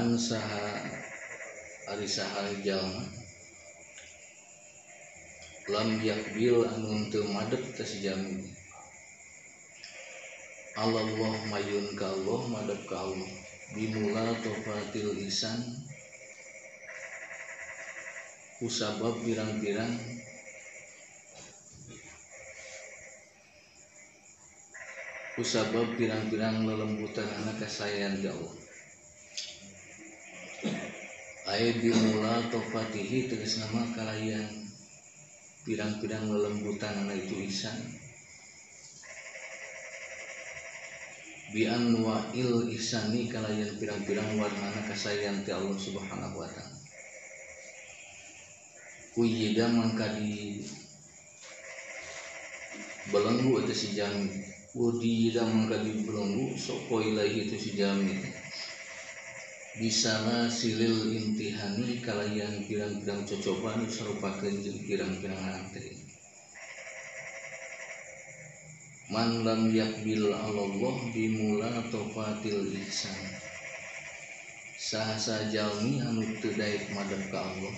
man saha ari saha jalma lam yakbil anu teu madep ka si jalmi Allah mayun ka Allah madep ka Allah bimula tofatil ihsan kusabab pirang-pirang lelembutan anak kasayan di Allah. Ai bimula tofatihi tegas nama kalayan pirang-pirang lelembutan anak itu ihsan. Bi anwa'il ihsani kalayan pirang-pirang warnana kasayan ti Allah Subhanahu wa taala. Kuyida mangkadi belenggu atau si jami udida mangkadi belenggu soko ilahi itu si jami bisana silil intihani kalayan pirang-pirang cocoban sarupakeun jeung pirang-pirang antri man lam yakbil Allah bimula tofatil ihsan sahasa jalmi anu teu daek madep ka Allah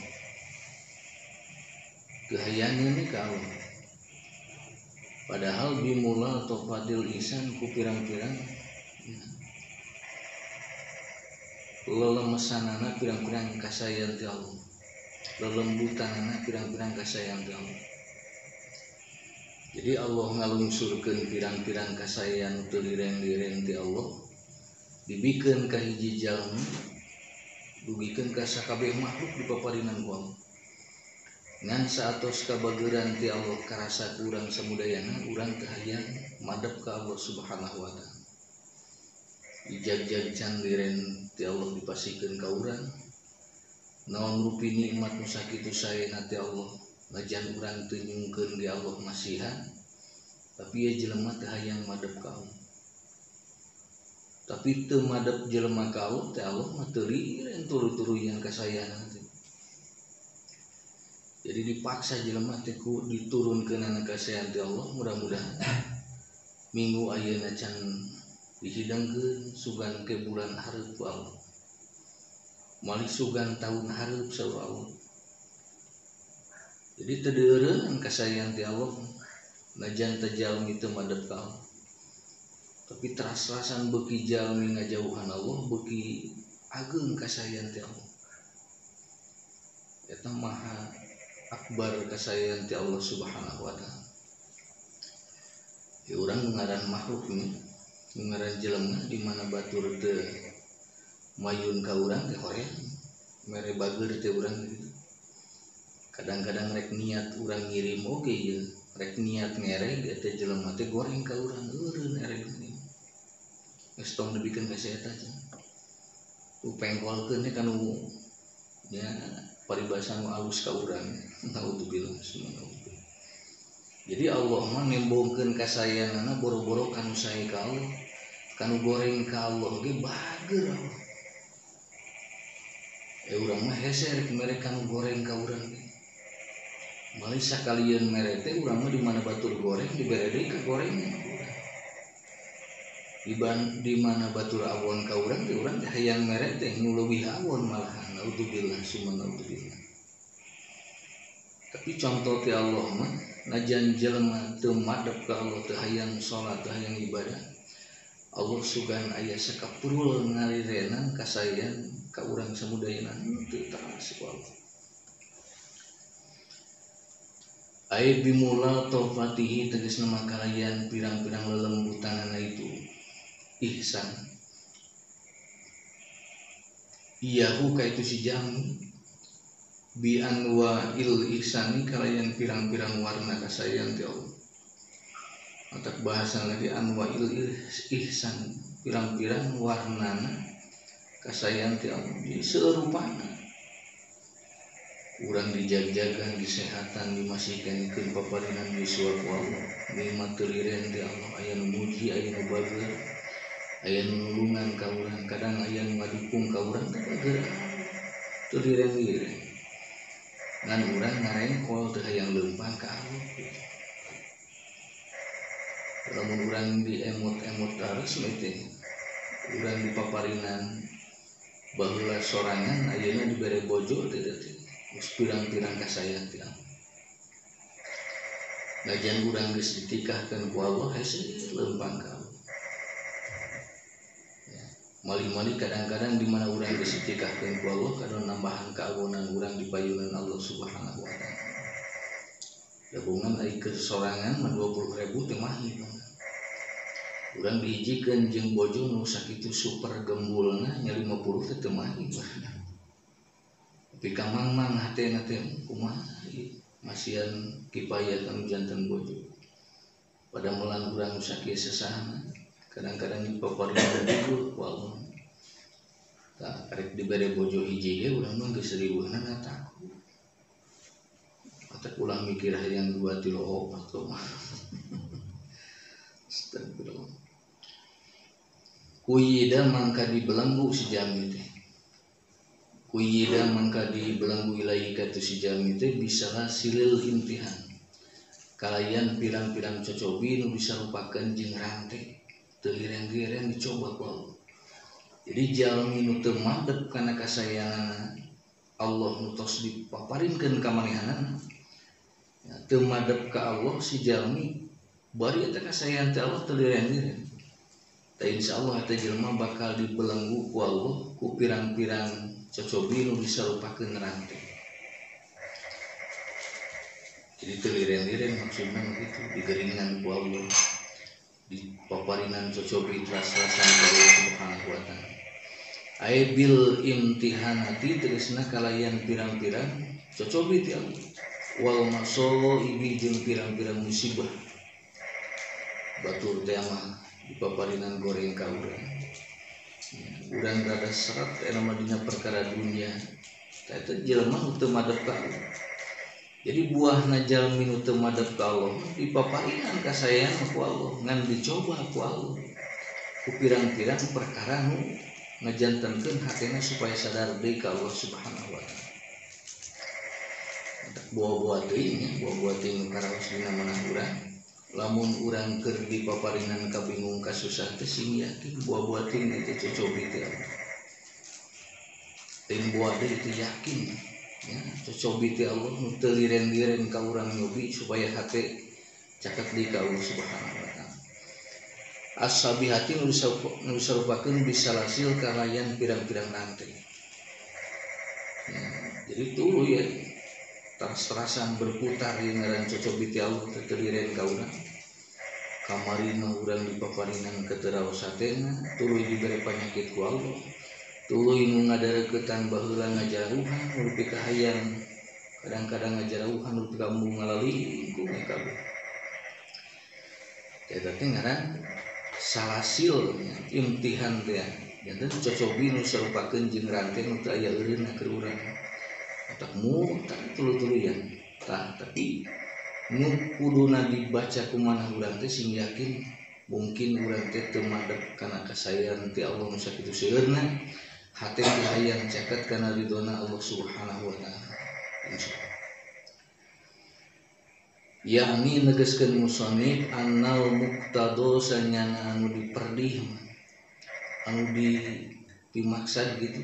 kehayangan ini kau padahal bimula atau fadil ihsan ku pirang-pirang lelemesanana pirang-pirang kasayan ti Allah lelembutanana pirang-pirang kasayan ti Allah. Jadi Allah ngalungsurkeun pirang-pirang kasayan teu lireng-lireng ti Allah dibikeun ka hiji jalmi dugikeun ka sakabeh makhluk di paparinan ku Allah. Ngan saatos kabageran ti Allah karasa kurang samudayana urang kahayang madep ka Allah Subhanahu wa taala. Ijag-jag can liren ti Allah dipasikeun ka urang. Naon rupi nikmat nu sakitu saena ti Allah lajan urang teu nyungkeun ge Allah masihan. Tapi ya jelema teu hayang madep ka Allah. Tapi teu madep jelema ka Allah ti Allah mah teu liren turu-turuyan kasayana. Jadi dipaksa jelema teh ku diturunkeun kana kasayan ti Allah mudah-mudahan minggu ayeuna can dihidangkeun sugan ke bulan hareup ku Allah. Mali sugan tahun hareup saur Allah. Jadi teu deureun kasayan ti Allah najan teh jalmi teu madep ka Allah. Tapi teras-terasan beuki jalmi ngajauhan Allah beuki ageung kasayan ti Allah. Eta maha akbar kasayan ti Allah Subhanahu wa taala. Ya urang ngaran makhluk ini, ngaran jelema di mana batur teu mayun ka urang teh hoream, mere bager teh urang gitu. Kadang-kadang rek niat urang ngirim oge ye, rek niat ngereg teh jelema teh goreng ka urang eureun ereg ini. Geus tong dibikeun ka eta cenah. Tu pengkolkeun teh kanu nya paribasa nu alus ka urang. Naudzubillah subhanallah. Jadi Allah mah nembongkeun kasayanana boro-boro kanu sae ka Allah, kanu goreng ka Allah ge bager Allah. Urang mah hese rek mere kanu goreng ka urang ge. Mali sakalian mere teh urang mah di mana batur goreng dibere deui ka gorengna. Di mana batur awon ka urang teh urang teh hayang mere teh nu leuwih awon malahan. Naudzubillah subhanallah. Tapi contoh ti Allah mah najan jelema teu madep ka Allah teu hayang salat teu hayang ibadah Allah sugan aya sakapurul ngalirenan kasayan ka urang samudayana teu taras ku Allah. Ai bimula taufatihi tegasna makalayan pirang-pirang lelembutanana itu ihsan. Iyahu ka itu si jami bi anwa'il ihsani kalayan pirang-pirang warna kasayan ti Allah. Matak bahasa lagi anwa'il ihsan pirang-pirang warnana kasayan ti Allah. Jadi seurupana urang dijag-jagan disehatan dimasihkanikeun paparinan yuswa ku Allah. Nikmat teu liren ti Allah aya nu muji aya nu bager aya nu nulungan ka urang kadang aya nu ngadukung ka urang teh bager teu liren-liren. Ngan urang ngarengkol teu hayang leumpah ka Allah. Lamun urang diemot-emot terus mah teh urang di paparinan baheula sorangan ayeuna dibere bojo teh pirang-pirang kasayang ti Allah. Lajan urang geus ditikahkeun ku Allah hese leumpang ka Allah. Ya, mali-mali kadang-kadang di mana urang geus ditikahkeun ku Allah kana nambahan kaagonan urang di payunan Allah Subhanahu wa taala. Gabungan ari kesorangan mah 20.000 teh mahir. Urang dihijikeun jeung bojo nu sakitu super gembulna nya 50 teh mahir. Tapi kamang-mang hatena teh kumaha masian kipayah kanu janten bojo. Pada mulan urang sakieu sesahna kadang-kadang dipaparingan dulu ku Allah. Tah arek dibere bojo hiji ge urang mah geus riweuhna takut. Atak ulang mikir hayang 2 3 4 mah. Astagfirullah. Kuyida mangka dibelenggu si jami teh. Kuyida mangka dibelenggu ilaika tu si jami teh bisalah silil imtihan. Kalayan pirang-pirang cocobi nu bisa rupakeun jeung rante teu lireng-lireng dicoba ku Allah. Jadi jalmi nu teu madep kana kasayangan Allah nu tos dipaparinkeun ka manehanana. Ya, teu madep ka Allah si jalmi bari eta kasayangan ti Allah teu lireng-lireng. Ta insyaallah eta jelema bakal dibelenggu ku Allah ku pirang-pirang cocobi nu bisa rupakeun rante. Jadi teu lireng-lireng maksudna begitu digeringan ku Allah. Di paparinan cocobi teras-terasan dari Subhanahu wa taala. Ai bil imtihanati tegasna kalayan pirang-pirang cocobi ti Allah. Wal masaibi jeung pirang-pirang musibah. Batur teh mah di paparinan goreng ka urang. Urang rada serat eta mah dina perkara dunia. Tah eta jelema nu teu madep ka Allah. Jadi buahna jalmi nu teu madep ka Allah dipaparinan kasayangan ku Allah, ngan dicoba ku Allah. Ku pirang-pirang perkara nu ngajantenkeun hatena supaya sadar deui ka Allah Subhanahu wa taala. Buah-buah teuing, buah-buah teuing karaos dina manah urang. Lamun urang keur dipaparinan kabingung kasusah teh sing yakin buah-buah teuing itu cocobi teh Allah. Teuing buah deui itu yakin. Ya, cocobi ti Allah nu teu lireng-lireng ka urang nyobi supaya hate caket di ka Allah Subhanahu wa taala. As-sabihati nu disarupakeun bisa lasil kalayan pirang-pirang rante. Ya, jadi tuluy ya teras-terasan berputar di ngaran cocobi ti Allah teu lireng ka urang. Kamarina urang dipaparinan keteraos hatena tuluy dibere panyakit ku Allah. Tuluy nu ngadareukeutan baheula ngajaruhan nepi ka hayang kadang-kadang ngajaruhan nepi ka embung ngalalih ku kabeh. Eta teh ngaran salasil imtihan teh. Janten cocobi nu sarupakeun jeung rante nu teu aya eureunna keur urang. Otak mu tak tulu-tuluyan. Tah tapi nu kuduna dibaca kumanah urang teh sing yakin mungkin urang teh teu madep kana kasayangan ti Allah nu sakitu seueurna. Hati hayang caket kana ridona Allah Subhanahu wa taala. Insyaallah. Yakni negaskeun musannif annal muqtado sanyana anu diperdih anu dimaksad gitu.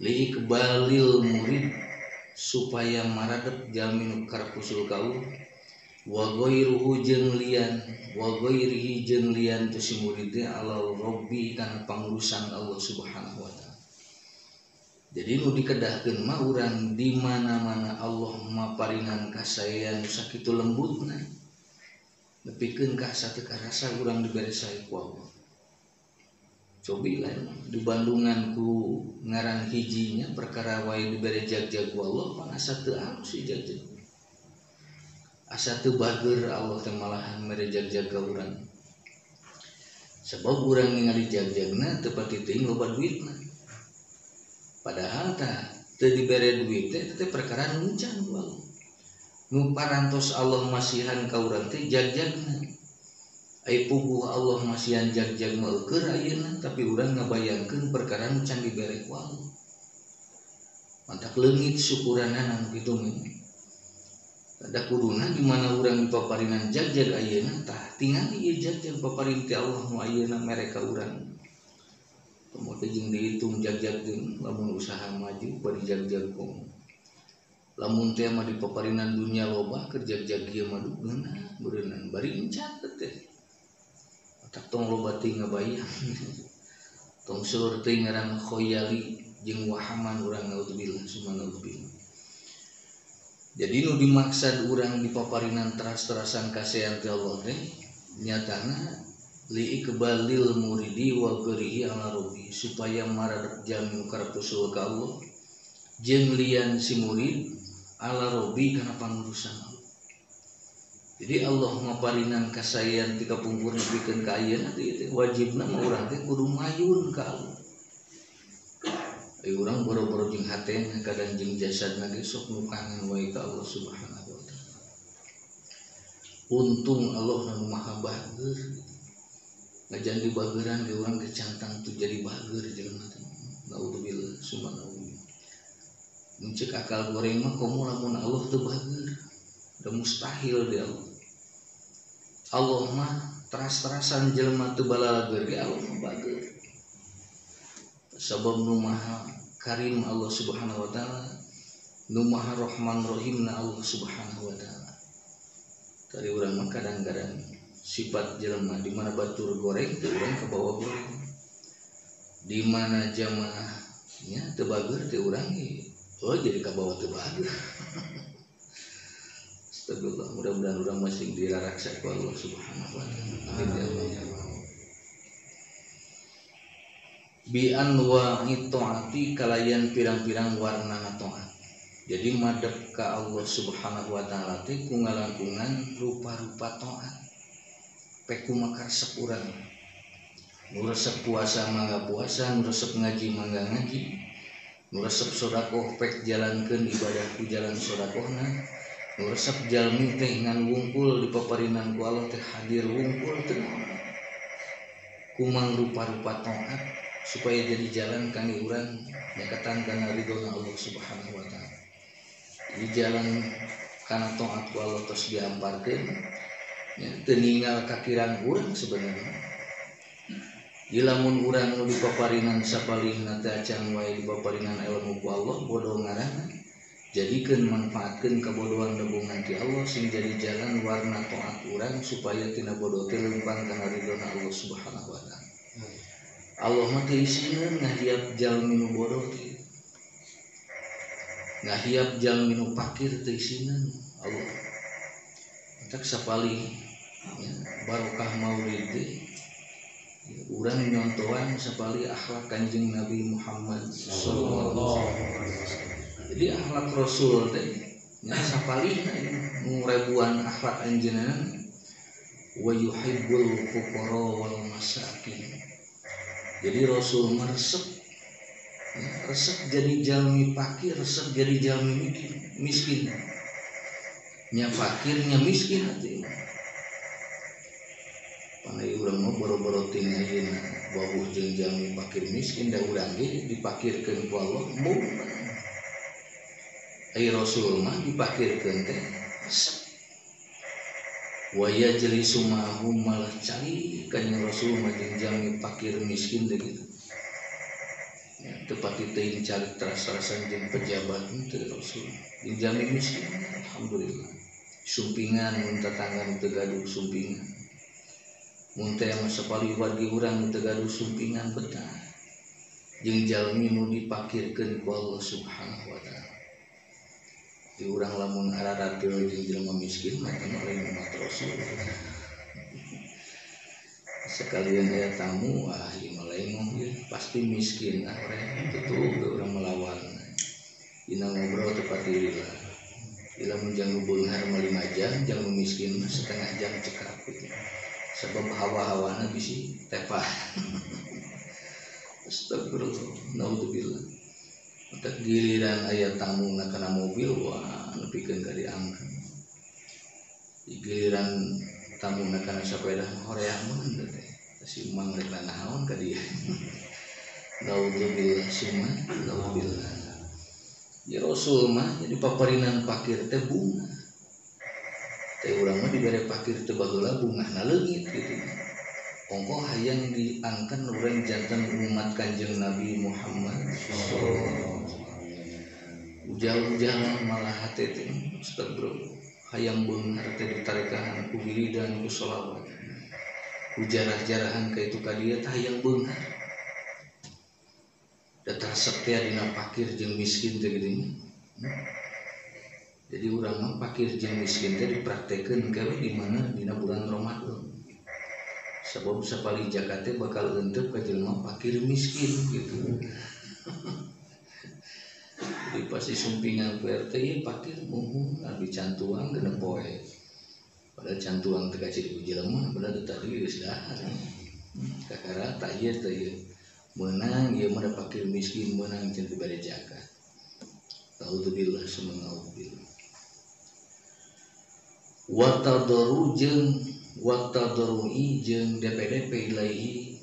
Li iqbalil murid supaya maradep jalmi nu karpusul kaul wa ghairuhu jeung lian wa ghairihi jeung lian tu si murid teh alal rabbi kana pangurusan Allah Subhanahu wa taala. Jadi nu dikedahkeun mah urang di mana-mana Allah maparingan kasayan sakitu lembutna. Nepikeun ka satu karasa urang dibere sae ku Allah. Cobi lain di Bandungan ku ngaran hijinya perkara wae dibere jag-jag ku Allah pan asa teu alus si jag-jag. Asa teu bager Allah teh malahan mere jag-jag ka urang. Sebab urang ningali jag-jagna teu pati teuing loba duitna. Padahal teu dibere duit teh perkara nu encan ku Allah. Nu parantos Allah masihan ka urang teh jag-jagna. Ai puguh Allah masihan jag-jag mah keur ayeuna tapi urang ngabayangkeun perkara nu can dibere ku Allah. Mantak leungit syukuranana nu kitu mah. Ada kuduna di mana urang dipaparinan jag-jag ayeuna tah tingali ieu jag-jag paparin ti Allah nu ayeuna mere ka urang. Temu teh jeung dihitung jag-jag lamun usaha maju bari jag-jag kong. Lamun teh mah di paparinan dunia loba keur jag-jag ieu mah beunang bari encat teh. Otak tong loba teh ngabayang. Tong seueur teh ngaran khoyali jeung wahaman urang naudzubillah subhanallah. Jadi nu dimaksud urang di paparinan teras-terasan kasean ti Allah teh nyatana li ikbalil muridi wa gerihi ala rabbi supaya maradep jamin karep usul ka Allah jeung lian si murid ala rabbi kana pangurusan Allah. Jadi Allah maparinan kasayan ti kapungkur nepikeun ka ayeuna teh wajibna mah urang teh kudu mayun ka Allah. Ai urang boro-boro jeung hatena kadang jeung jasadna ge sok nu kangen wae ka Allah Subhanahu wa taala. Untung Allah nu maha bager. Ngajan di bageran ge urang kecantang tu jadi bager jelema teh. Naudzubillah subhanallah. Muncik akal goreng mah komo lamun Allah teu bager. Da mustahil di Allah. Allah mah teras-terasan jelema teu balalager ge Allah mah bager. Sabab nu maha karim Allah Subhanahu wa taala, nu maha rahman rahimna Allah Subhanahu wa taala. Tadi urang mah kadang-kadang sifat jelema di mana batur goreng teu urang kabawa goreng. Di mana jamaahnya teu bager teu urang jadi kabawa teu bager. Astagfirullah, mudah-mudahan urang masih diraraksa ku Allah Subhanahu wa taala. Bi anwa itaati kalayan pirang-pirang warna taat. Jadi madep ka Allah Subhanahu wa taala teh ku ngalangkungan rupa-rupa taat. Peku makaresep urang. Nu resep puasa mangga puasa, nu resep ngaji mangga ngaji. Nu resep sedekah pek jalankeun ibadah ku jalan sedekahna. Nu resep jalmi teh ngan wungkul di paparinan ku Allah teh hadir wungkul teh. Kumang rupa-rupa taat supaya jadi jalan kangge urang nyakatan kana ridona Allah Subhanahu wa taala. Di jalan kana taat ku Allah tos diamparkeun ya teu ninggal kakiran urang sebenarnya. Di lamun urang nu di paparinan sapalihna teh acan wae di paparinan ilmu ku Allah bodoh ngaranna. Jadikeun manfaatkeun kabodohan dabungan ti Allah sing jadi jalan warna taat urang supaya tina bodoh teh leumpang kana ridona Allah Subhanahu wa taala. Allah mah teu isieun ngahiap jalmi nu bodoh teh. Ngahiap jalmi nu fakir teu isieun Allah. Tak sapali ya, barokah maulid teh urang nyontohan sapali akhlak Kanjeng Nabi Muhammad sallallahu alaihi wasallam. Jadi akhlak Rasul teh nya sapali nu ribuan akhlak anjeunna wa yuhibbul fuqara wal masakin. Jadi Rasul meresep ya, resep jadi jalmi fakir, resep jadi jalmi miskin. Nya fakir nya miskin hati. Panai urang mah boro-boro ting ayeuna bawuh jeung jalmi fakir miskin da urang ge dipakirkeun ku Allah mung. Ai Rasul mah dipakirkeun teh resep. Wa yajlisu ma'hum malah cari kanjeng Rasul mah jeung jalmi fakir miskin teh gitu. Ya, tepati teuing cari teras-terasan jeung pejabat teh Rasul. Jeung jalmi miskin alhamdulillah. Sumpingan mun tetangga teu gaduh sumpingan. Mun teh mah sapali wargi urang teu gaduh sumpingan betah. Jeung jalmi nu dipakirkeun ku Allah Subhanahu wa taala. Di urang lamun ararateul jeung jelema miskin mah teh lain umat Rasul. Sekalian aya tamu ieu mah lain mobil pasti miskin urang tutup urang melawan. Dina ngobrol teu pati lila. Ila mun jang beunghar mah 5 jam, jang miskin mah setengah jam cekap gitu. Sebab hawa-hawana bisi tepah. Astagfirullah, naudzubillah. Tak giliran aya tamu na kana mobil wah nepikeun ka diangkat. Giliran tamu na kana sepeda horeang mun teh. Si mang rek naon ka dieu. Naudzubillah summa naudzubillah. Ya Rasul mah jadi paparinan fakir teh bunga. Teh urang mah dibere fakir teh baheula bungahna leungit gitu. ongko hayang diangkat urang jantan umat Kanjeng Nabi Muhammad ujal-ujalan malah hati teh astagfirullah hayang beunghar teh ditarikahan ku wiridan ku sholawat ku jarah-jarahan ka itu ka dieu teh hayang beunghar da tarsep teh dina fakir jeung miskin teh geuning. Jadi urang mah fakir jeung miskin teh dipraktekeun gawe di mana dina bulan Ramadan. Sabab sapali jagat teh bakal eunteup ka jelema fakir miskin gitu. Jadi pasti sumpingan PRT ieu fakir muhun abi cantuang genep poe. Padahal cantuang teh kacir ku jelema padahal tadi geus dahar. Kakara tak ieu teh ieu. Meunang ieu mah da fakir miskin meunang cenah dibere jagat. Alhamdulillah semoga Watadaru jeung DPDP ilaihi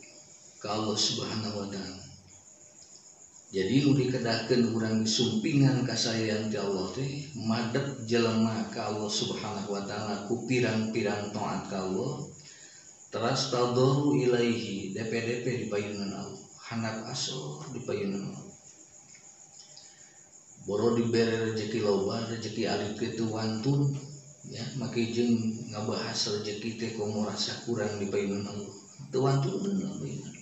ka Allah Subhanahu wa taala. Jadi nu dikedahkeun urang disumpingan kasayang ti Allah teh madep jelema ka Allah Subhanahu wa taala ku pirang-pirang taat ka Allah. Teras tadaru ilaihi DPDP dipayeunan Allah. Handap asor dipayeunan Allah. Boro dibere rezeki loba, rezeki alit kitu wantun. Ya, maki jeung ngabahas rezeki teh komo rasa kurang dipayeunan Allah. Teu wantunan beunang.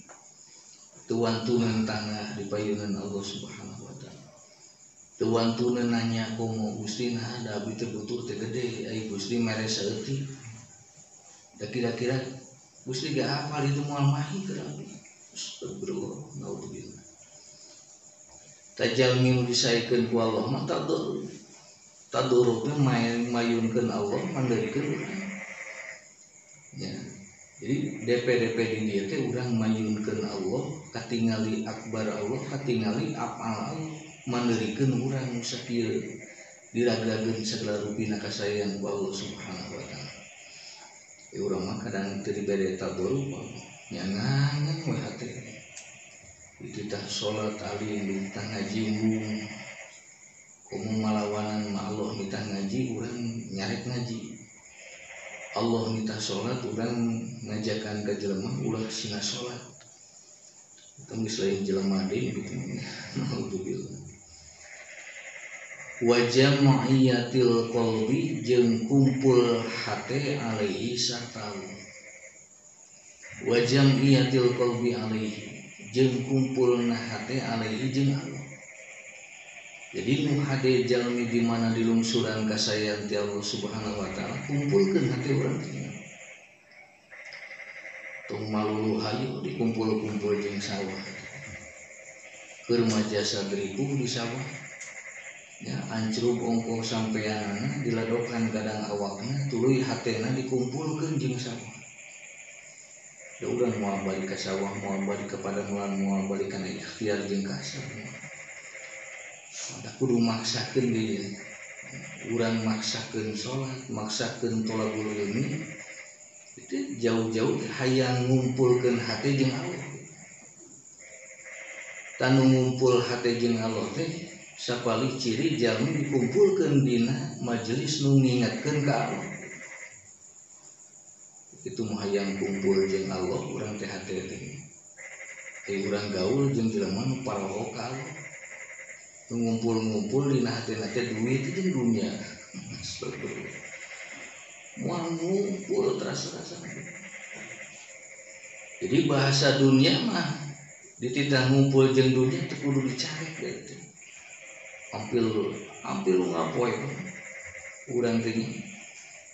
Teu wantunan tangah dipayeunan Allah Subhanahu wa taala. Teu wantunan nanya komo Gusti nah da abdi teh butuh teh gede, ai Gusti mere saeutik. Da kira-kira Gusti gak hafal itu moal mahi keur abdi. Astagfirullah, naudzubillah. Tajal minu disaekeun ku Allah mah taduruknya mayunkeun Allah mandeurikeun urang. Ya. Jadi DP di dieu teh urang mayunkeun Allah, katingali akbar Allah, katingali apal Allah, mandeurikeun urang sakieu diragageun sagala rupina kasayang ku Allah Subhanahu wa taala. Urang mah kadang teu dibere taduruk nyangan we hate. Dititah salat alim, dititah ngaji embung. Komo malawanan ma Allah mitah ngaji urang nyarek ngaji. Allah mitah salat urang ngajakan ka jelema ulah sina salat. Eta geus lain jelema deui gitu. Alhamdulillah. Wa jam'iyatil qalbi jeung kumpul hate alaihi sarta wa jam'iyatil qalbi alaihi jeung kumpulna hate alaihi jeung Allah. Jadi nu hade jalmi di mana dilungsuran kasayang ti Allah Subhanahu wa taala kumpulkeun hati urang teh. Tung malulu hayu dikumpul-kumpul jeung sawah. Keur majasa beriku di sawah. Ya ancruk ongko sampeanna diladokan kadang awakna tuluy hatena dikumpulkeun jeung sawah. Da urang moal balik ka sawah, moal balik ka padangan, moal balik kana ikhtiar jeung kasar. Ada kudu maksakeun dia, urang maksakeun sholat, maksakeun tholabul ilmi, itu jauh-jauh hayang ngumpulkeun hati jeung Allah. Tanu ngumpul hati jeung Allah teh sapali ciri jalmi dikumpulkeun dina majelis nu ngingetkeun ka Allah. Itu mah hayang kumpul jeung Allah urang teh hate teh. Ai urang gaul jeung jelema nu paroho ka Allah. Ngumpul-ngumpul di hati-hati duit itu dunia. Mau ngumpul terasa-rasa. Jadi bahasa dunia mah dititah ngumpul jeung dunia teu kudu dicari gitu. Hampir ngapoe urang teh.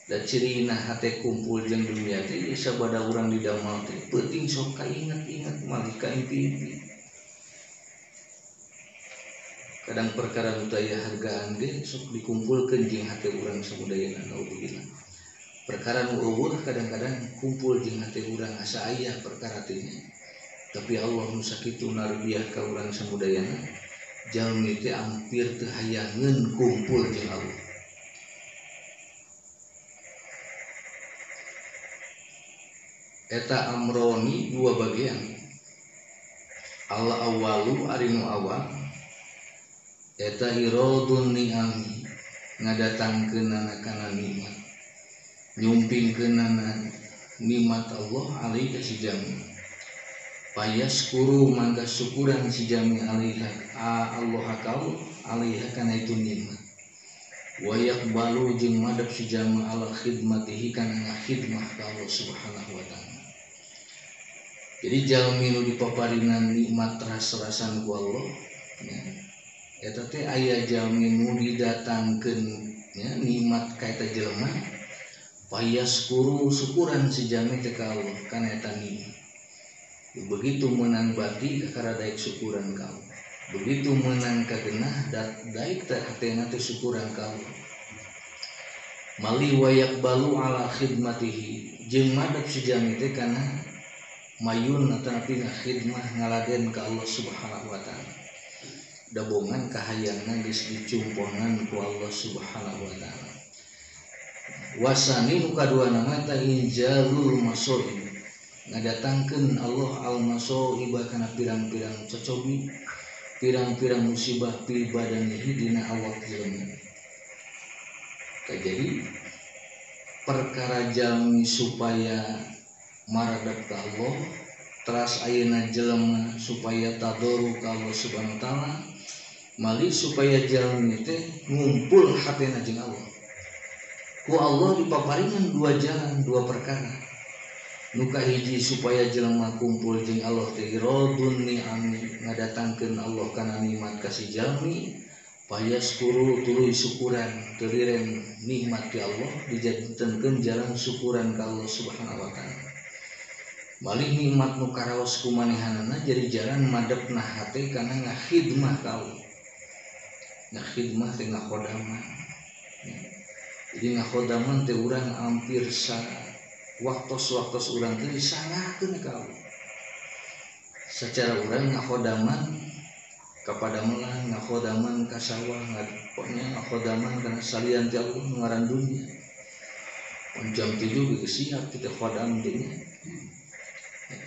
Da cirina hate kumpul jeung dunia teh sabada urang di damal teh penting sok kainget-inget malih ka impi-impi. Kadang perkara nu daya hargaan ge sok dikumpulkeun jeung hate urang samudayana naudzubillah. Perkara nu eueuh kadang-kadang kumpul jeung hate urang asa aya perkara teh. Tapi Allah nu sakitu narbiah ka urang samudayana jalmi teh ampir teu hayangeun kumpul jeung Allah. Eta amroni dua bagian. Al awalu ari nu awal eta iradun ni'ami ngadatangkeunana kana nikmat nyumpingkeunana nikmat Allah alaihi ka si jami payaskuru mangga syukuran si jami alaiha Allah kau alaiha kana itu nikmat wa yaqbalu jeung madep si jami ala khidmatihi kana khidmah ka Allah subhanahu wa ta'ala. Jadi jalmi nu dipaparinan nikmat ras-rasan ku Allah ya, eta teh aya jalmi nu didatangkeun ya nikmat ka eta jelema payaskuru syukuran si jami teh ka Allah kana eta nikmat. Begitu menang bati kakara daek syukuran ka Allah. Begitu menang kagenah daek teh hatena teh syukuran ka Allah. Mali wayak balu ala khidmatihi jeung madep si jami teh kana mayun atau napi khidmah ngaladen ka Allah subhanahu wa ta'ala. Dabongan kahayangna geus dicumpongan ku Allah subhanahu wa ta'ala. Wasani nu kadua nama ta injalul masoib ngadatangkeun Allah al masoib kana pirang-pirang cocobi pirang-pirang musibah fi badanihi dina awak jelema. Jadi perkara jalmi supaya maradap ka Allah teras ayeuna jelema supaya tadoru ka Allah subhanahu wa ta'ala mali supaya jalmi teh ngumpul hatena jeung Allah. Ku Allah dipaparingan dua jalan dua perkara. Nu kahiji supaya jelema kumpul jeung Allah teh radun ni'ami ngadatangkeun Allah kana nikmat ka si jalmi payaskuru tuluy syukuran teuliren nikmat ti Allah dijadikeun jalan syukuran ka Allah subhanahu wa ta'ala. Malih nikmat nu karaos kumanehanana jadi jalan madepna hate kana ngakhidmah ka Allah. Ngakhidmah teh ngakhodaman. Jadi ngakhodaman teh urang hampir waktos urang teh disalahkeun ka Allah. Secara urang ngakhodaman kepada melah ngakhodaman ka sawah pokoknya ngakhodaman kana salian ti Allah ngaran dunia. Jam 7 geus siap kita khodam teh.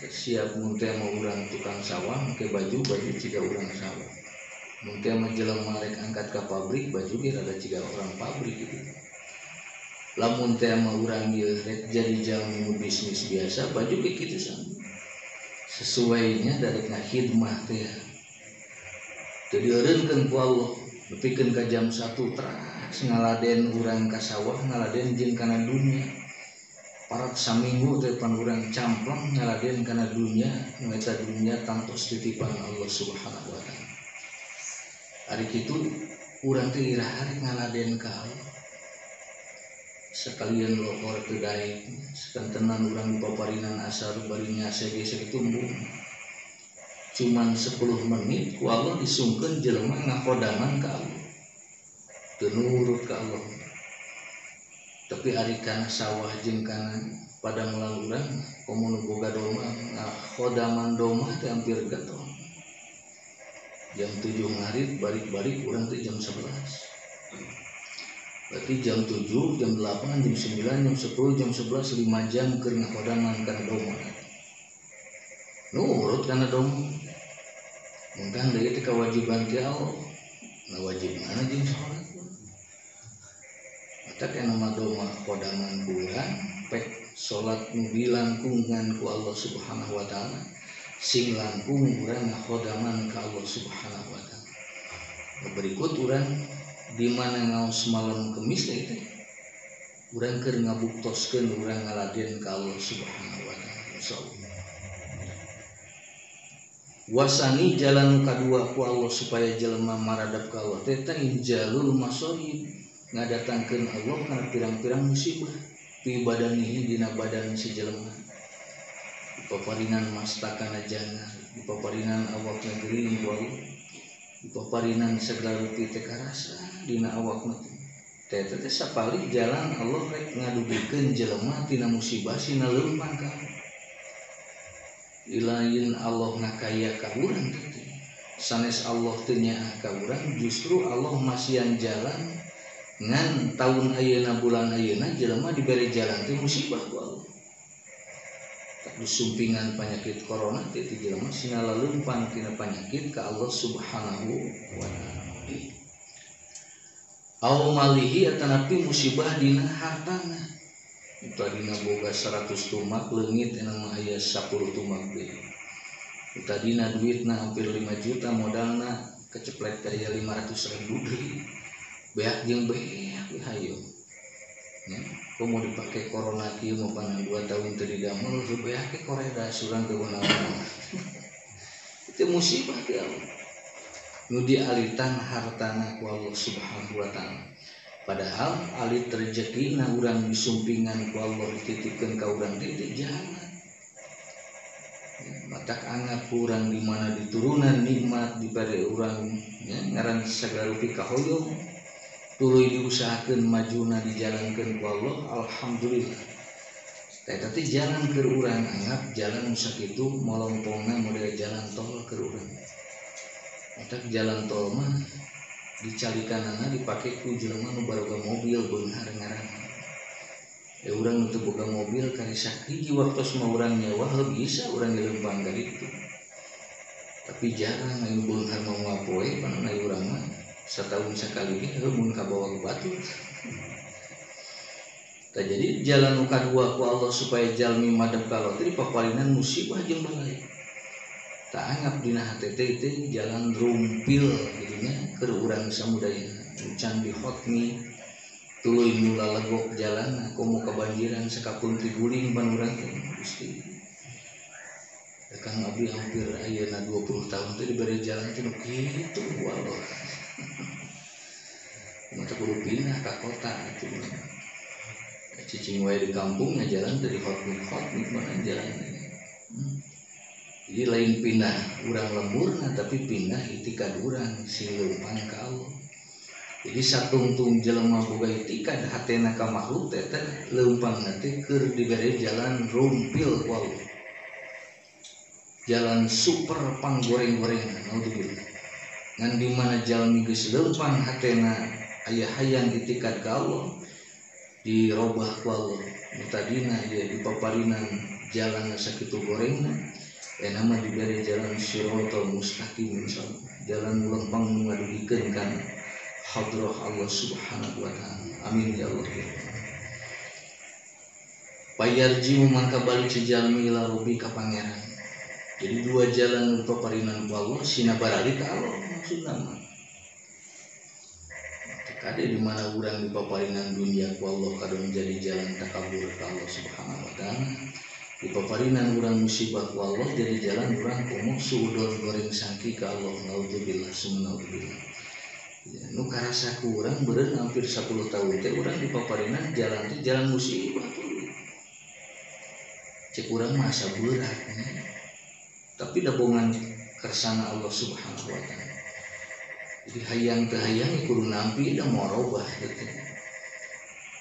Siap muntah mau urang tukang sawah make baju ciga urang sawah muntah mah jelema rek angkat ke pabrik baju ge rada ciga orang pabrik gitu. Lamun teh mah urang ieu rek jadi jalmi bisnis biasa baju ge kitu sama sesuainya dari ngahidmah teh teu dieureunkeun ku Allah nepikeun ka jam 1 teras ngaladen urang ka sawah ngaladen jeung kana dunia. Parat saminggu teh pan urang camplong ngaladen kana dunia eta dunia tantos titipan Allah subhanahu wa ta'ala. Ari kitu urang teh iraha rek ngaladen ka Allah. Sekalian lohor teu daek sakantenan urang dipaparinan asar bari nyase ge sakitumbuh. Cuman 10 menit ku Allah disungkeun jelema ngakhodaman ka Allah. Teu nurut ka Allah. Tapi ari kana sawah jeung kana pada melang urang komo nu boga doma ngakhodaman doma teh hampir gatong. Jam 7 ngarit balik urang teh jam 11. Berarti jam 7, jam 8, jam 9, jam 10, jam 11 5 jam keur ngakhodaman kana doma. Nurut kana doma. Mungkin deui teh kewajiban ti Allah. Nah wajib mana jeung salat. Tak nama doma khodaman kurang pek salat nu dilangkungan ku Allah subhanahu wa ta'ala sing langkung urang ngakhodaman ka Allah subhanahu wa ta'ala. Berikut urang di mana ngaos malam Kemis teh urang keur ngabuktoskeun urang ngaladen ka Allah subhanahu wa ta'ala insyaallah. Wasani jalan kadua ku Allah supaya jelema maradap ka Allah teh injalul masoib ngadatangkeun Allah kana pirang-pirang musibah fi badanihi dina badan si jelema. Dipaparinan mastakana jana, dipaparinan awakna geuring ku Allah, dipaparinan segala rupi teh karasa dina awakna teh. Teh sapalik jalan Allah rek ngadugikeun jelema tina musibah sina leumpang ka Allah. Ilain Allah ngakaya ka urang teh. Sanes Allah teu nyaah ka urang, justru Allah masihan jalan ngan tahun ayeuna bulan ayeuna jelema diberi jalan teh musibah ku Allah. Tak disumpingan penyakit corona teh jelema sina laleumpang tina penyakit ka Allah subhanahu wa ta'ala. Aw malihi atanapi musibah dina hartana. tadina boga 100 tumak leungit nama aya 10 tumak deui. Tadina duitna hampir 5 juta modalna keceplek aya 500.000 deui. Beak jeung beak hayu. Ya, kok mau dipakai corona kieu mau panan 2 tahun teu didamel beak ke koreda surang teu naon. Itu musibah teh Allah. Nu dialitan hartana ku Allah Subhanahu wa taala. Padahal alit rezekina urang disumpingan ku Allah dititipkeun ka urang teh jangan. Matak anggap urang di mana diturunan nikmat dibere urang ya ngaran sagala rupi kahoyong tuluy diusahakeun majuna dijalankeun ku Allah alhamdulillah. Eta teh jalan keur urang anggap jalan nu sakitu molongpongna model jalan tol keur urang. Matak jalan tol mah dicalikanana dipake ku jelema nu baruga mobil beunghar ngaranna. Urang nu teu boga mobil karisak hiji waktos mah urang nyewa bisa urang dilempang ka ditu. Tapi jarang anu beunghar mah moal poe panonna urang mah setahun sekali ge mun kabawa ke batur. Tah jadi jalan nu kadua ku Allah supaya jalmi madep ka Allah teh dipapalinan musibah jeung balai. Tak anggap dina hate teh jalan rumpil gitu nya keur urang samudaya can dihotmi tuluy nu lalegok jalan komo kabanjiran sakapun tiguling ban urang teh Gusti. Kang abdi hampir ayeuna 20 tahun teh dibere jalan teh nu kitu ku Allah. Mata kudu pindah ka kota atuh. Cicing wae di kampung jalan dari hotmi mana jalan. Jadi lain pindah urang lemburna tapi pindah itikad urang sileuman ka Allah. Jadi satungtung jelema boga itikad hatena ka makhluk teh leumpangna teh keur dibere jalan rumpil ku Allah. Jalan super panggoreng-gorengan naudzubillah. Ngan di mana jalmi geus leumpang hatena aya hayang itikad ka Allah dirobah ku Allah. Nu tadina dia dipaparinan jalan sakitu gorengna nama diberi jalan siratal mustaqim insyaallah jalan lempang nu ngaduhikeun kana hadrah Allah Subhanahu wa taala amin ya Allah. Payarji mangka balik si jalmi ila rubi ka pangeran. Jadi 2 jalan nu paparinan ku Allah sina barari ka Allah maksudna mah. Kade di mana urang dipaparinan dunia ku Allah kadang jadi jalan takabur ka Allah Subhanahu wa taala. Di paparinan urang musibah ku Allah jadi jalan urang komo suudon goreng sangki ka Allah naudzubillah sumnaudzubillah. Ya, nu karasa ku urang beureun hampir 10 tahun teh urang di paparinan jalan teh jalan musibah tuh. Cek urang mah asa berat nya. Tapi dabongan kersana Allah Subhanahu wa taala. Jadi hayang teu hayang kudu nampi da morobah gitu.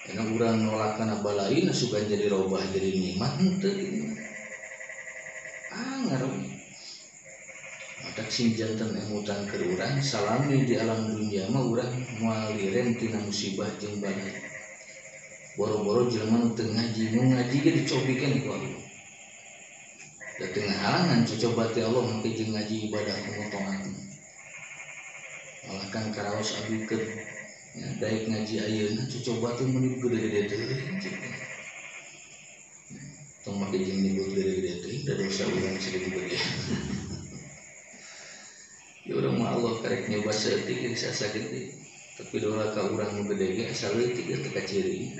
Karena urang nolakana balai suka jadi robah jadi nikmat henteu gitu. Ngaruh. Matak sing janten emutan keur urang salami di alam dunia mah urang moal liren tina musibah jeung balai. Boro-boro jelema nu teu ngaji, nu ngaji ge dicobikeun ku Allah. Da tengah halangan cocoba ti Allah make jeung ngaji ibadah pemotongan. Malah kan karaos abdi keur ya, daik ngaji ayeuna coba tuh menit gede-gede teh. Tong make jeung nyebut gede-gede teh da dosa urang sedih gede. Ya urang mah Allah karek nyoba saeutik geus asa gede. Tapi doa ka urang nu gede ge asa leutik teh kaciri.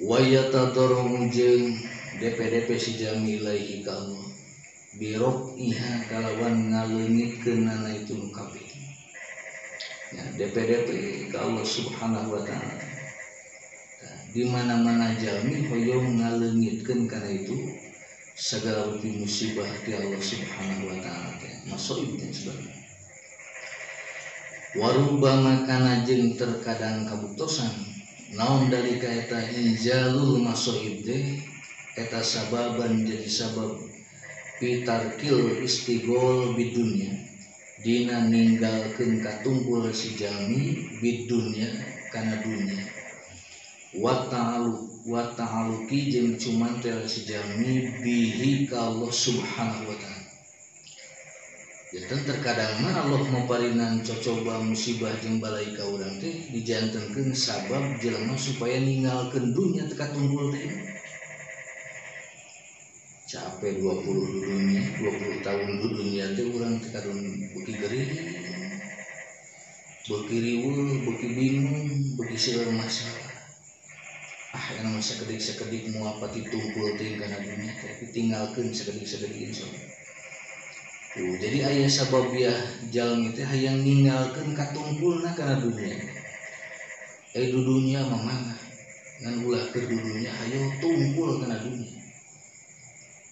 Wa yatadarru jeung DP si jami ilaihi ka Allah. Birok iha kalawan ngaleungitkeun nana itu nu kabeh. Ya, DP ke Allah Subhanahu wa taala. Di mana-mana jalmi hoyong ngaleungitkeun kana itu segala rupi musibah ti Allah Subhanahu wa taala teh masoib dan sebagainya. Warubama kana jeung terkadang kabuktosan naon dalika eta injalul masoib teh eta sababan jadi sabab pitarkil istigol bidunya dina ninggalkeun katumpul si jalmi bidunya kana dunya wa ta'aluki jeung cumantel si jalmi bihi ka Allah Subhanahu wa taala. Jadi terkadang mah Allah maparinan cocoba musibah jeung balai ka urang teh dijantenkeun sabab jelema supaya ninggalkeun dunya teu katumpul teh. Capek 20 dunia, 20 tahun di dunia teh urang teh kadon beuki geuring. Beuki riweuh, beuki bingung, beuki seueur masalah. Yang mah sakedik-sakedik moal pati tumpul teh kana dunya teh tinggalkeun sakedik-sakedik insyaallah. Jadi aya sababiah jalmi teh hayang ninggalkeun katumpulna kana dunya. Du dunya mah mangga ngan ulah keur dunya hayo tumpul kana dunya.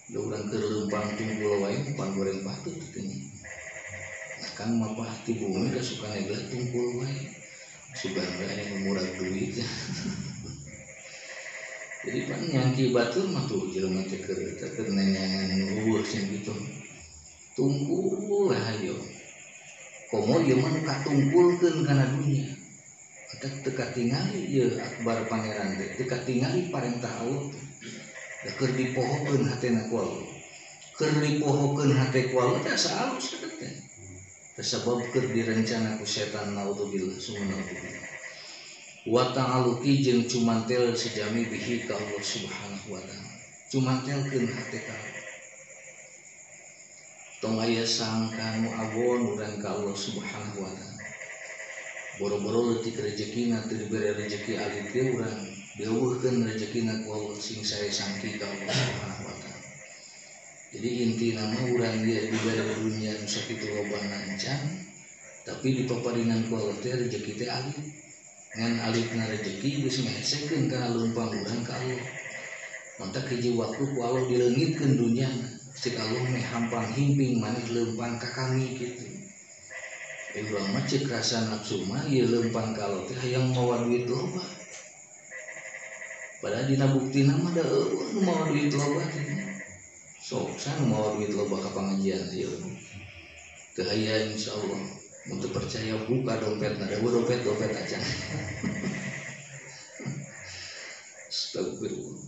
Da urang keur leumpang tumpul wae pan goreng patut teh. Nah kan mah pasti bumi da suka negah tumpul wae. Sugan we aya murah duit. Jadi pan nyangki batur mah tuh jelema teh keur nenyangan eueuh cenah kitu. Tungkul hayo komo ieu mah katumpulkeun kana dunya eta teu katingali ieu akbar pangeran teh teu katingali parentah Allah da keur dipohokeun hatena ku Allah keur dipohokeun hate ku Allah teh asa alus eta teh sabab keur direncana ku setan naudzubillah subhanallah wa ta'aluki jeung cumantel sejami bihi ka Allah subhanahu wa ta'ala cumantelkeun hate ka tong aya sangka nu awon urang ka Allah subhanahu wa ta'ala boro-boro leutik rezekina teu dibere rezeki alit ge urang dieuweuhkeun rezekina ku Allah sing sae sangki ka Allah subhanahu wa ta'ala. Jadi intina mah urang ieu dibere dunya nu sakitu lobana encan tapi dipaparinan ku Allah teh rezeki teh alit ngan alitna rezeki geus mehesekeun kana leumpang urang ka Allah mantap hiji waktu ku Allah dileungitkeun dunyana cek Allah meh hampang himping maneh leumpang ka kami kitu. Urang mah cek rasa nafsu mah ieu leumpang ka Allah teh hayang mawa duit loba. Padahal dina buktina mah da eueuh nu mawa duit loba teh. Sok san mawa duit loba ka pangajian ieu. Teu aya insyaallah. Mun teu percaya buka dompetna, da dompet aja. Astagfirullah.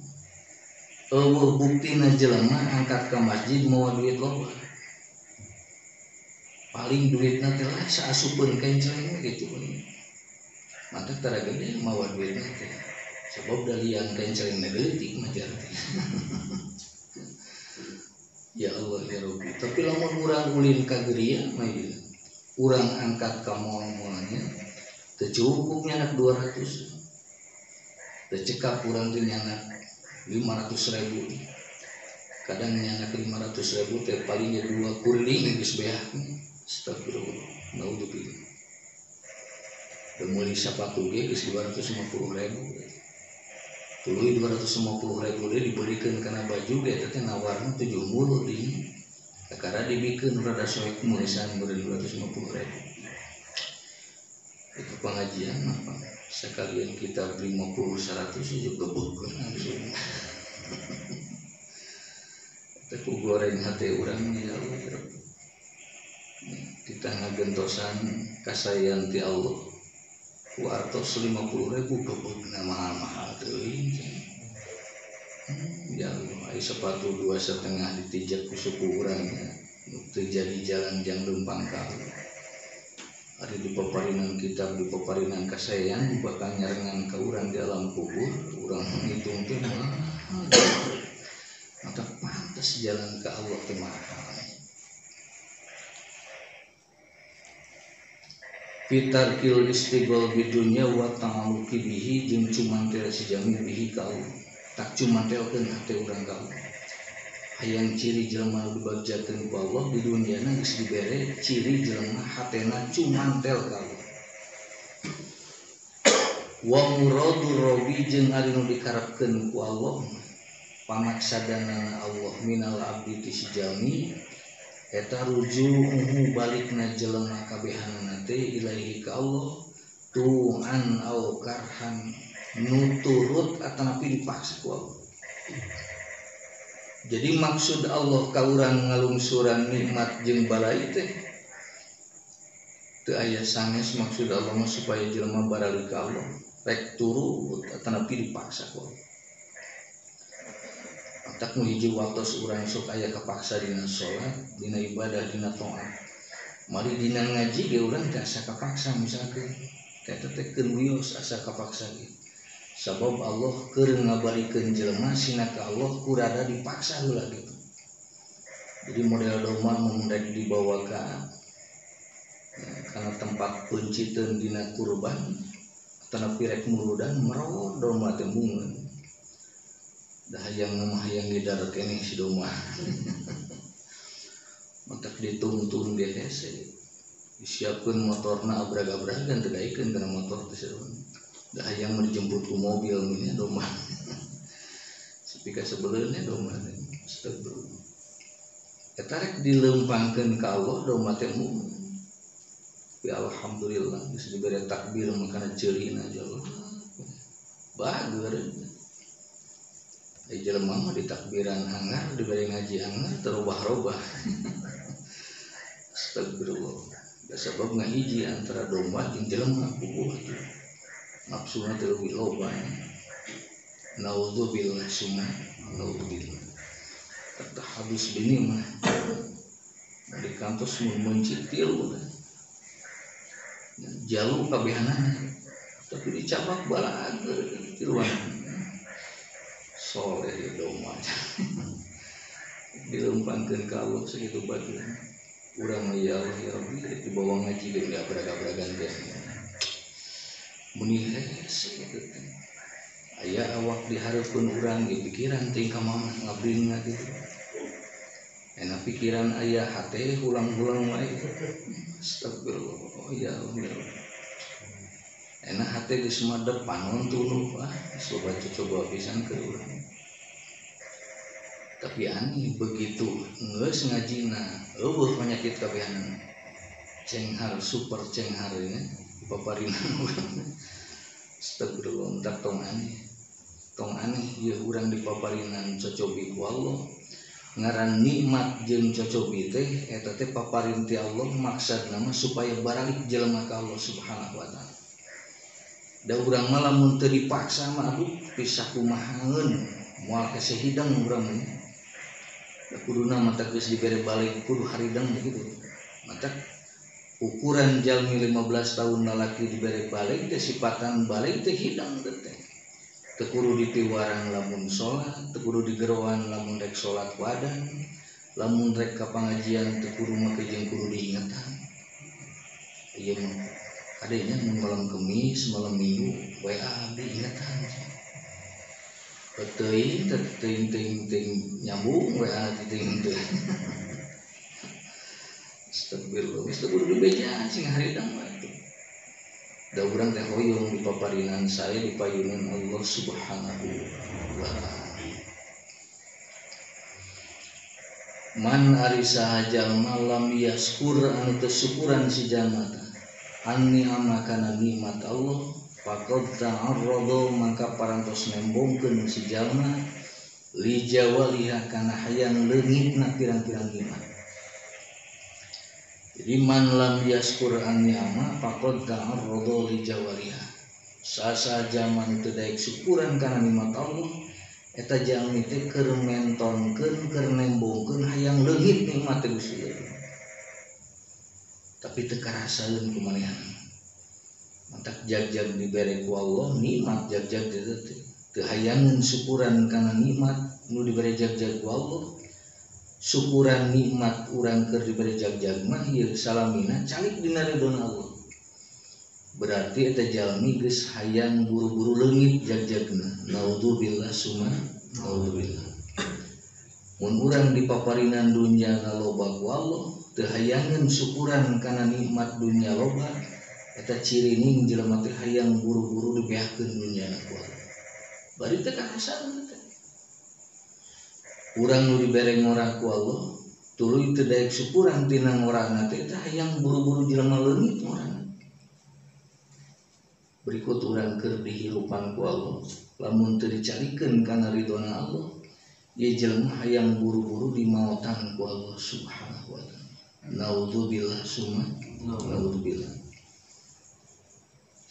Buktina jelema angkat ke masjid mau duit loba paling duitna teh lah saasupeun kenceleng gitu mantap tara gede mau duitna teh sebab dalian kenceleng leutik mah jar ya Allah ya Rabbi tapi lamun urang ulin ka geuria mah ieu urang angkat ka moal-moalnya teu cukup nyanak 200 teu cekap urang teh nyanak 500.000 kadang nyanak 500.000 teh palingnya 2 kurling geus beak astagfirullah naudzubillah da meuli sapatu ge geus 250.000 tuluy 250.000 teh dibelikeun kana baju ge teh nawarna 70 di kakara dibikeun rada soek mulisan beureun 250.000 itu pengajian apa sekalian kita 50-100 juga gebeukeun langsung teu goreng hate urang ya Allah kita ngagentosan kasayan ti Allah ku artos 50.000 gebeugna mahal-mahal teuing ya Allah aya sepatu 2,5 ditijak ku suku urang teu jadi jalan jang leumpang ka Allah ari di paparinan kitab di paparinan kasayan bakal nyarengan ka urang di alam kubur urang ngitung teh maka pantas jalan ke Allah teh mahal fitarkil istighol bidunya wa ta'aluki bihi jeung cumantel sejami bihi ka Allah tak cumantelkeun hate urang ka Allah hayang ciri jelema dibagjakeun ku Allah di dunyana geus dibere ciri jelema hatena cumantel ka Allah wa muradur rabbi jeung ari nu dikarepkeun ku Allah pamaksadana Allah minal abdi ti sijami eta rujuuhu balikna jelema kabehanana teh ilaahi ka Allah tu'an au karhan nuturut atanapi dipaksa ku Allah. Jadi maksud Allah ka urang ngalungsuran nikmat jeung balai teh teu aya sanes maksud Allah mah supaya jelema barali ka Allah rek turut atanapi dipaksa ku Allah. Tak nuhiji waktu urang sok aya kapaksa dina salat, dina ibadah, dina taat. mari dina ngaji ge urang teh asa kapaksa misalkan eta teh keun wios asa kapaksa ge sabab Allah keur ngabalikeun jelema sina ka Allah kurada dipaksa heula gitu. Jadi model doma mun rek dibawa ka kana tempat penciteun dina kurban tanapi rek muludan merod doma teh mungeun dah hayang mah hayang ngidar keneh si doma matak ditungtung dia hese disiapkeun motorna abrag-abragan teu daekeun kana motor teh seruan dah hayang dijemput ku mobil nya doma sapika sebeleunnya doma teh astagfirullah eta rek dilempangkeun ka Allah doma teh mungeun ya alhamdulillah geus dibere takbir makana ceulina aja Allah bager ai jelema mah ditakbiran hangar dibere ngaji hangar terubah-rubah astagfirullah da sabab ngahiji antara domba jeung jelema puguh nafsuna teh leuwih loba naudzubillah summa naudzubillah kata habis bini mah di kampus mun mencitil jaluk kabehanana tapi dicabak balaga tiluan soleh ya doma dilempangkeun ka Allah segitu bagian urang ya Allah ya Rabbi dibawa ngaji ge da abrag-abragan teh muni hese gitu aya awak dihareupeun urang ge pikiran teh ka mama ngabringa gitu enak pikiran aya hate ulang-ulang wae astagfirullah oh ya Allah enak hate geus madep panon tuluh coba pisan ke urang tapi aneh begitu geus ngajina eueuh penyakit kabehanana cenghar super cenghar nya paparinan urang astagfirullah entak tong aneh ieu urang dipaparinan cocobi ku Allah ngaran nikmat jeung cocobi teh eta teh paparin ti Allah maksudna mah supaya baralik jelema ka Allah Subhanahu wa taala. Da urang mah lamun teu dipaksa mah aduh pisah kumahaeun moal kasih hidang urang mah. Da kuduna mah teh geus dibere balik kudu haridang begitu. Mata ukuran jalmi 15 tahun lalaki dibere balik teh sipatan balik teh hidang teh. Teu kudu dipiwarang lamun salat, teu kudu digeroan lamun rek salat wadan, lamun rek ka pangajian teu kudu make jeung kudu diingatan. Ieu mah kadenya mun malam Kemis, malam Minggu WA diingatan. Teuing ting nyambung WA ting. Astagfirullah, geus teu kudu dibeja sing haridang mah. Da urang teh hoyong di paparinan saya di payunan Allah Subhanahu wa taala. Man ari saha jalma lam yaskur anu teu syukuran si jalma teh anni amakana nikmat Allah faqad ta'arrada maka parantos nembongkeun si jalma li jawaliha kana hayang leungitna pirang-pirang nikmat. Jadi man lam yaskur an-ni'ama faqad ta'arrada li jawariha. Sasa zaman teu daek syukuran kana nikmat Allah eta jalmi teh keur mentonkeun keur nembongkeun hayang leungit nikmat teh Gusti Allah. Tapi teu karasaeun kumanehan. Mantak jag-jag dibere ku Allah nikmat jag-jag teu hayangeun syukuran kana nikmat nu dibere jag-jag ku Allah. Syukuran nikmat urang keur diberi jag-jag mah ieu salamina calik dina ridona Allah. Berarti eta jalmi geus hayang buru-buru leungit jag-jagna. Naudzubillah summa naudzubillah. Mun urang dipaparinan dunya loba ku Allah, teu hayangeun syukuran kana nikmat dunya loba, eta ciri ning jelema teh hayang buru-buru dibeakeun dunya ku Allah. Bari teu karasaeun teh. Urang nu dibere ngora ku Allah tuluy teu daek syukuran tina ngorana teh hayang buru-buru jelema leungit ngorana. Berikut urang keur dihirupan ku Allah lamun teu dicarikeun kana ridona Allah ieu jelema hayang buru-buru dimaotan ku Allah Subhanahu wa taala. Naudzubillah summa naudzubillah.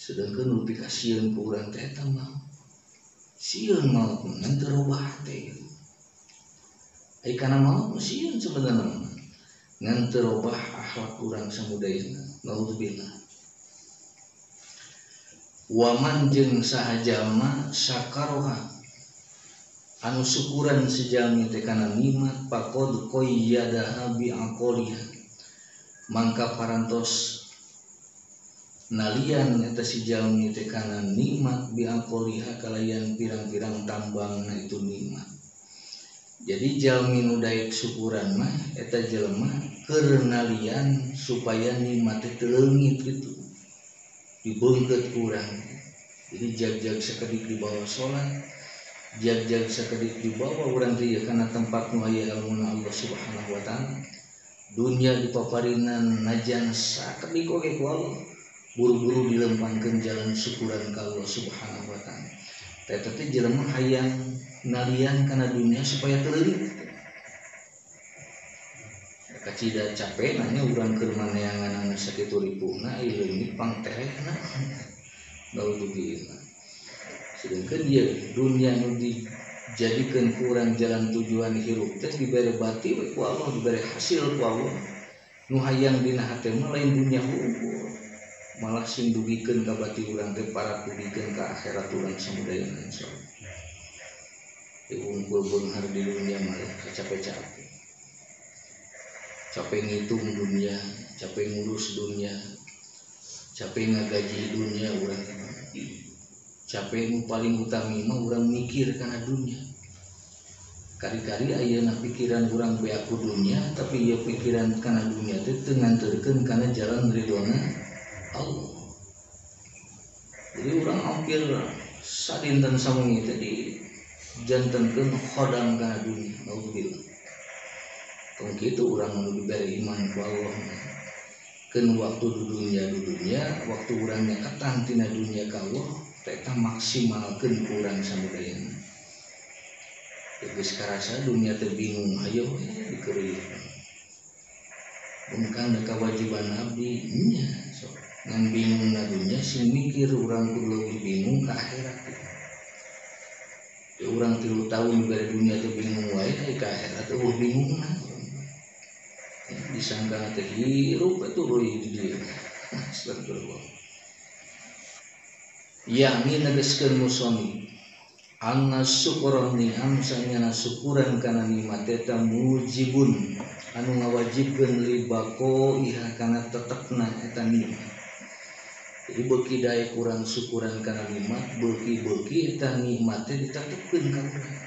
Sedengkeun nu pikasieun ku urang teh eta mah sieun maot teu robah teh. Ai kana maot sieun sebenarnya ngan terobah akhlak urang samudayana. Naudzubillah. Waman jeung sahajalma syakaroha anu syukuran sejalmi teh kana nikmat faqad qayyadaha bi aqoliha mangka parantos nalian eta si jalmi teh kana nikmat bi aqoliha kalayan pirang-pirang tambangna itu nikmat. Jadi jalmi nu daek syukuran mah eta jelema keur nalian supaya nikmat teh leungit kitu dibeungkeut kurang. Jadi jag-jag sakedik di bawah salat, jag-jag sakedik di bawah urang teh kana tempat nu aya ilmuna Allah Subhanahu wa taala. Dunya dipaparinan najan sakedik oge ku Allah, buru-buru dilempangkeun jalan syukuran ka Allah Subhanahu wa taala. Eta teh jelema hayang nalian kana dunia supaya teu leungit. Kacida capek nanya urang keur maneangan sakitu ripuhna ieu leungit pangterehna. Naudzubillah. Sedangkan dia dunia nu dijadikeun ku urang jalan tujuan hirup teh dibere bati we ku Allah, dibere hasil ku Allah. Nu hayang dina hate mah lain dunia hungkul. Malah sing dugikeun ka bati urang teh para dugikeun ka akhirat urang samudayana insyaallah. Hungkul beunghar di dunia malah capek-capek. Capek ngitung dunia, capek ngurus dunia, capek ngagaji dunia urang. Capek nu paling utami mah urang mikir kana dunia. Kari-kari ayeuna pikiran urang bea ku dunia, tapi ieu pikiran kana dunia teh teu nganterkeun kana jalan ridona Allah. Jadi urang hampir sadinten samungi teh dijantenkeun khodam kana dunia. Naudzubillah. Tong kitu urang anu diberi iman ku Allah. Keun waktu di dunia, waktu urang nyakatan tina dunia ka Allah, eta maksimalkeun ku urang samudayana. Geus karasa dunia teh bingung hayo dikeureuh. Mungkin da kewajiban abdi nya sok ngan bingung na dunia sing mikir urang kudu leuwih bingung ka akhirat. Ya urang 3 tahun diberi dunia teh bingung wae ka akhirat teh bingung na. Disangka teh hirup itu ruih di dia. Astagfirullah. Yakni negeskeun musoni anna syukran ni'am sanyana syukuran kana nikmat eta mujibun anu ngawajibkeun li baqo iha kana tetepna eta nikmat. Jadi beuki daek urang syukuran kana nikmat, beuki-beuki eta nikmat teh ditetepkeun ka urang.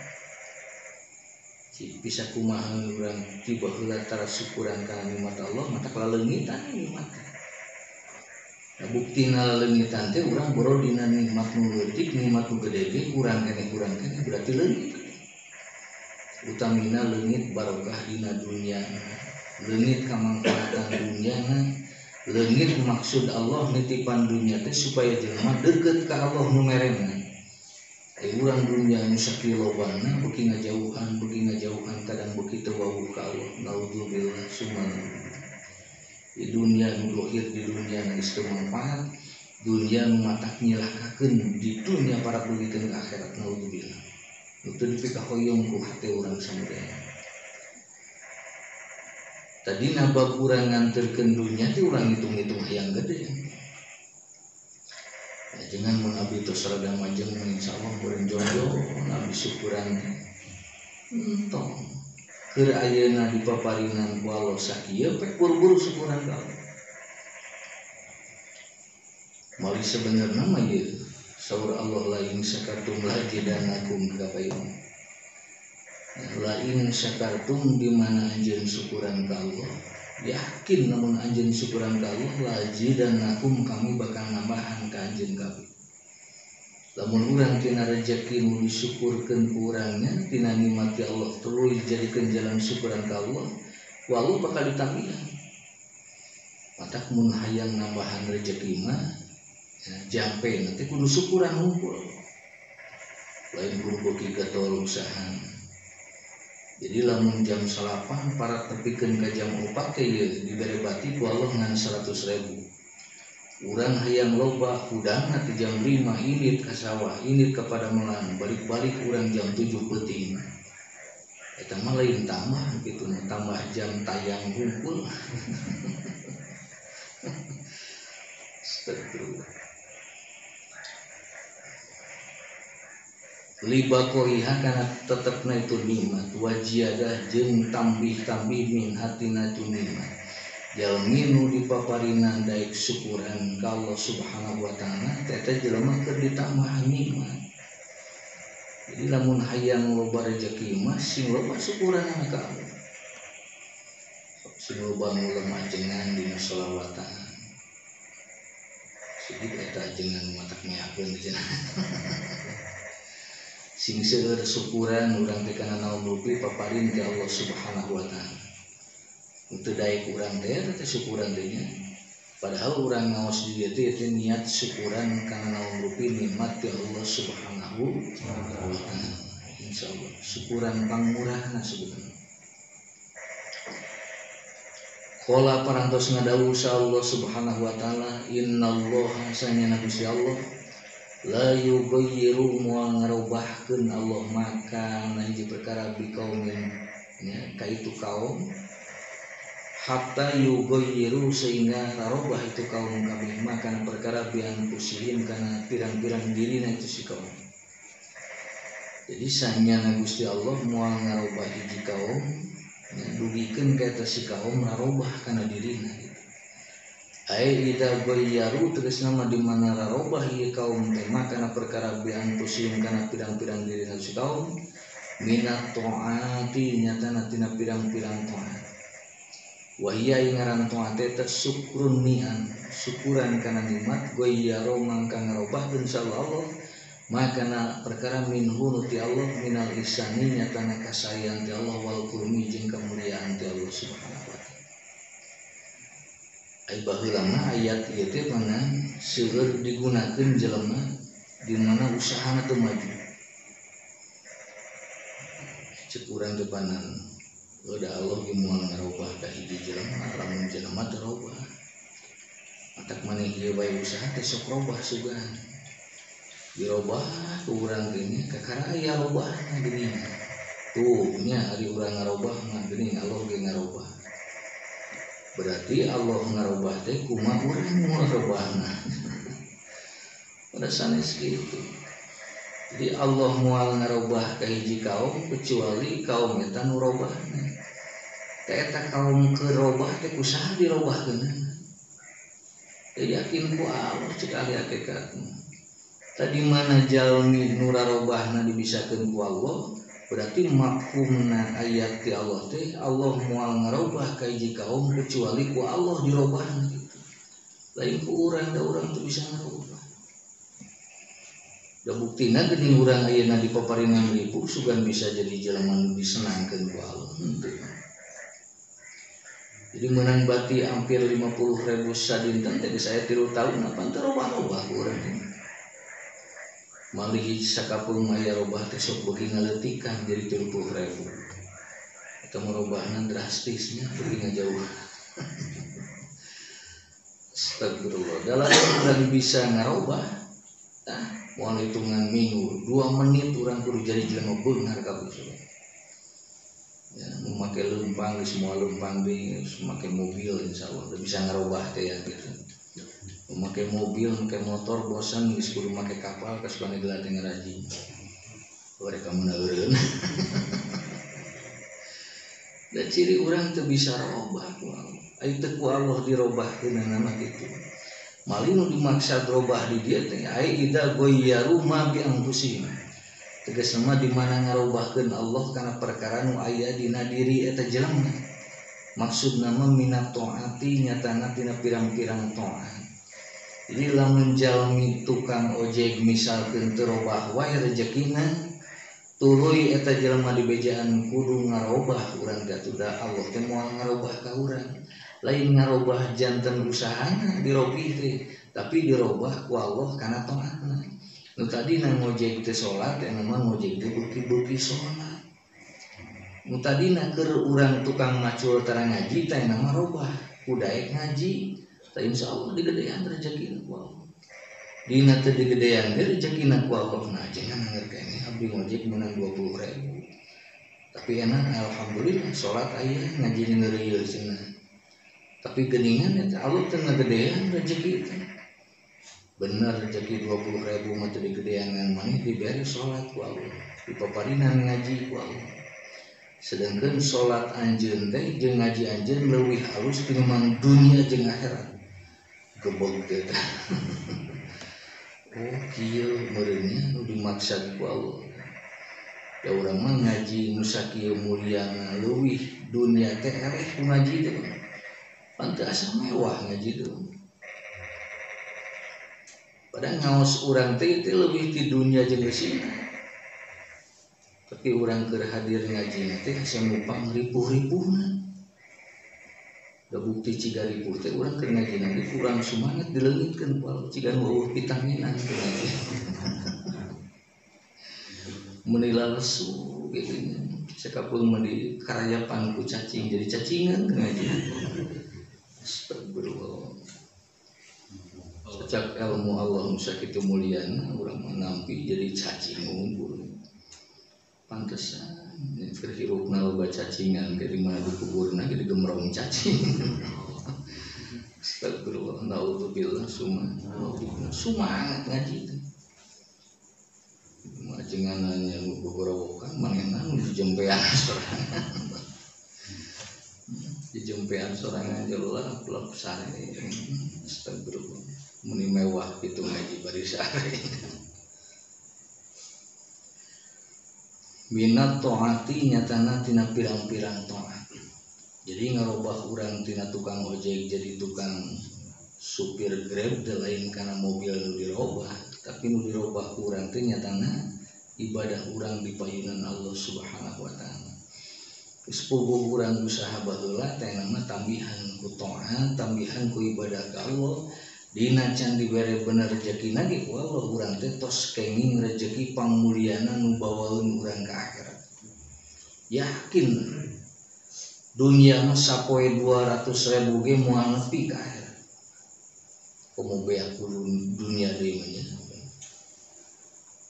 Bisa kumaha urang tiba heula tara syukuran kana nikmat Allah mata kalaleungitan nikmat. Nah buktina leungitan teh urang boro dina nikmat nu leutik, nikmat nu gede ge kurang kene berarti leungit. Utamina leungit barokah dina dunya. Leungit kamangfaatan dunyana, leungit maksud Allah nitipan dunya teh supaya jelema deukeut ka Allah nu merena. Urang dunia nu sakilobana beuki ngajauhan kadang beuki teu wawuh ka Allah. Naudzubillah summa. Di dunia nu dohir di dunia nu geus teu manfaat, dunia nu matak nyilakakeun di dunia para dugikeun ka akhirat. Naudzubillah. Nu teu dipikahoyong ku hate urang samudaya. Tadina bab urang nganterkeun dunia teh urang hitung-hitung hayang gede. Jangan mengabdi tos rada majeng insyaallah beureun jodoh nabi syukuran entong keur ayeuna dipaparinan ku Allah sakieu pek buru-buru syukuran ka Allah. Mali sebenarnya mah ieu saur Allah lain syakartum lazidanakum kapaeun. Lain syakartum di mana anjeun syukuran ka Allah. Yakin namun anjeun syukuran ka Allah lazidanakum kami bakal nambahan ka anjeun kabeh. Lamun urang tina rezeki nu disyukurkeun ku urangnya tina nikmat Allah tuluy dijadikeun jalan syukuran ka Allah, ku Allah bakal ditambihan. Matak mun hayang nambahan rezeki mah jampe nanti kudu syukuran hungkul. Lain kudu beuki gatol usaha. Jadi lamun jam 8 para tepikeun ka jam 4 teh dibere bati ku Allah ngan 100.000. Urang hayang loba hudangna ti jam 5 init ka sawah, init ka Pademangan, balik-balik urang jam 7 peuting. Eta sekarang mah lain tambah gitu, tambah jam tayang hunkul. Libakoiha karena tetapna itu nikmat, wajiadah jeung tambih-tambih min hatina tu nikmat. Jalmi nu dipaparina daek syukuran ka Allah Subhanahu wa taala teh jelema keur ditambah nikmat. Jadi lamun hayang loba rezeki mah sing loba syukuran ka Allah. Sing loba ngulang ajengan dina sholawatan. Sedih eta ajengan matak meakeun cenah. Sing seueur syukuran urang teh kana naon rupi paparin ke Allah Subhanahu wa taala. Untuk daek urang teh eta syukuran teh nya. Padahal urang ngaos di dieu teh niat syukuran kana naon rupi nikmat ti Allah Subhanahu wa taala. Insyaallah syukuran pangmurahna sebenarnya. Qala parantos ngadawuh sa Allah Subhanahu wa taala, innallaha sanyana Gusti Allah la yughayyiru moal ngarobahkeun Allah maka hiji perkara bi kaumin nya ka itu kaum hatta yughayyiru sehingga ngarobah itu kaum kabeh maka perkara bi anfusihim kana pirang-pirang dirina itu si kaum. Jadi sanyana Gusti Allah moal ngarobah hiji kaum dugikeun ka eta si kaum ngarobah kana dirina gitu. Ai ida bayyaru tegasna mah di mana rarobah ieu kaum teh kana perkara bian pusim kana pirang-pirang diri si kaum minat taati nyatana tina pirang-pirang taat. Wa hiya ngaran taat teh syukrun ni'am syukuran kana nikmat bayyaru mangka ngarobah insyaallah makana perkara minhu ti Allah minal ihsani nyatana kasayang ti Allah wal kurmi jeung kamuliaan ti Allah Subhanahu wa taala. Ai baheulana ayat ieu teh mana seueur digunakeun jelema di mana usahana teu maju. Cek urang depanan udah Allah ge moal ngarobah ka hiji jelema lamun jelema teu robah. Matak maneh ieu bae usaha teh sok robah sugan. Dirobah ku urang geuning kakara aya robahna geuning. Tuh nya ari urang ngarobah mah geuning Allah ge ngarobah. Berarti Allah ngarobah teh kumaha urang moal robahna. Pada sanes gitu. Jadi Allah moal ngarobah ka hiji kaum kecuali kaum eta nu robahna. Teh eta kaum keur robah teh kusaha dirobahkeun. Teh yakin ku Allah cek ahli hakikat. Tadi mana jalmi nu rarobahna dibisakeun ku Allah. Berarti mafhumna ayat ti Allah teh Allah moal ngarobah ka hiji kaum kecuali ku Allah dirobahna gitu. Lain ku urang da urang teu bisa ngarobah. Da buktina geuning urang ayeuna di paparingan ribu sugan bisa jadi jelema nu disenangkeun ku Allah. Jadi menang bati hampir 50.000 sadinten teh saya 3 tahun apa teu robah-robah urang. Malih sakapung aya robah teh sok beuki ngaleutikan jadi 30.000. Eta merobahna drastisnya beuki ngajauh. Astagfirullah. Dalam urang bisa ngarobah moal hitungan minggu 2 menit urang kudu jadi jelema beungar ka Gusti. Ya, memakai lempang semua lempang di memakai mobil insyaallah udah bisa ngarobah teh ya gitu. Memakai mobil, memakai motor, bosan geus kudu make kapal geus panegela teh ngaraji. Mereka meneureun. Da ciri urang teu bisa robah ku Allah. Ai teu ku Allah dirobahkeun nama kitu. Malih nu dimaksud robah di dieu teh ai ida goyyaru ma bi anfusihim. Tegasna di mana ngarobahkeun Allah kana perkara nu aya dina diri eta jelema. Maksudna mah minat taati nyatana tina pirang-pirang taat. Jadi lamun jalmi tukang ojek misalkeun teu robah wae rezekina tuluy eta jelema di bejaan kudu ngarobah urang teh da Allah teh moal ngarobah ka urang. Lain ngarobah janten usahana dirobih teh, tapi dirobah ku Allah kana taatna. Nu tadina ngojek teh salat eta mah ngojek teh beuki-beuki salat. Nu tadina keur urang tukang macul tara ngaji teh mah robah ku daek ngaji. Ta insyaallah digedean rezekina ku Allah. Dina teu digedean ge rezekina ku Allah nah jangan ngarek ini abdi ngojek menang 20.000. Tapi enak alhamdulillah sholat aya ngaji ngeureul cenah. Tapi geningan eta Allah teu ngagedean rezeki teh. Bener rezeki 20.000 mah teu digedeangan maneh dibere sholat ku Allah. Dipaparinan ngaji ku Allah. Sedangkan sholat anjeun teh jeung ngaji anjeun leuwih halus tinimbang dunia jeung akhirat. Gebog teh. Oh kieu meureunnya nu dimaksud ku Allah. Ya urang mah ngaji nu sakieu muliana leuwih dunia teh ereh ku ngaji teh. Pan teu asa mewah ngaji teh. Padahal ngaos urang teh leuwih ti dunia jeung geusina. Tapi urang keur hadir ngaji teh asa numpang ripuh-ripuhna. Da bukti 3.000 teh urang keur ngaji nanti kurang semangat dileungitkeun ku Allah ciga nu eueuh pitaminan teh ngaji. Menila lesu gitu nya. Sakapeung mah di karayapan ku cacing jadi cacingan ngaji. Astagfirullah. Sejak ilmu Allah sakitu muliana urang mah nampi jadi cacing unggul. Pantesan terhirupna loba cacingan dari mana dikuburna jadi gemrong cacing. Astagfirullah, naudzubillah semangat ngaji teh. Majengananya nu gogorowokan manehna nu dijempean sorangan. Dijempean sorangan jeuleuh plek sare. Astagfirullah. Muni mewah kitu ngaji bari sare. Minat taati nyatana tina pirang-pirang taat. Jadi ngarobah urang tina tukang ojek jadi tukang supir Grab teh lain kana mobil nu dirobah, tapi nu dirobah urang teh nyatana ibadah urang di payunan Allah Subhanahu wa taala. Geus puguh urang usaha baheula teh nama tambihan ku taat, tambihan ku ibadah ka Allah. Dina can dibere bener rezekina ge ku Allah urang teh tos kenging rezeki pamuliana nu bawaeun urang ka akhirat. Yakin dunia mah sapoe 200.000 ge moal nepi ka akhirat. Komo beak dunia deui mah nya.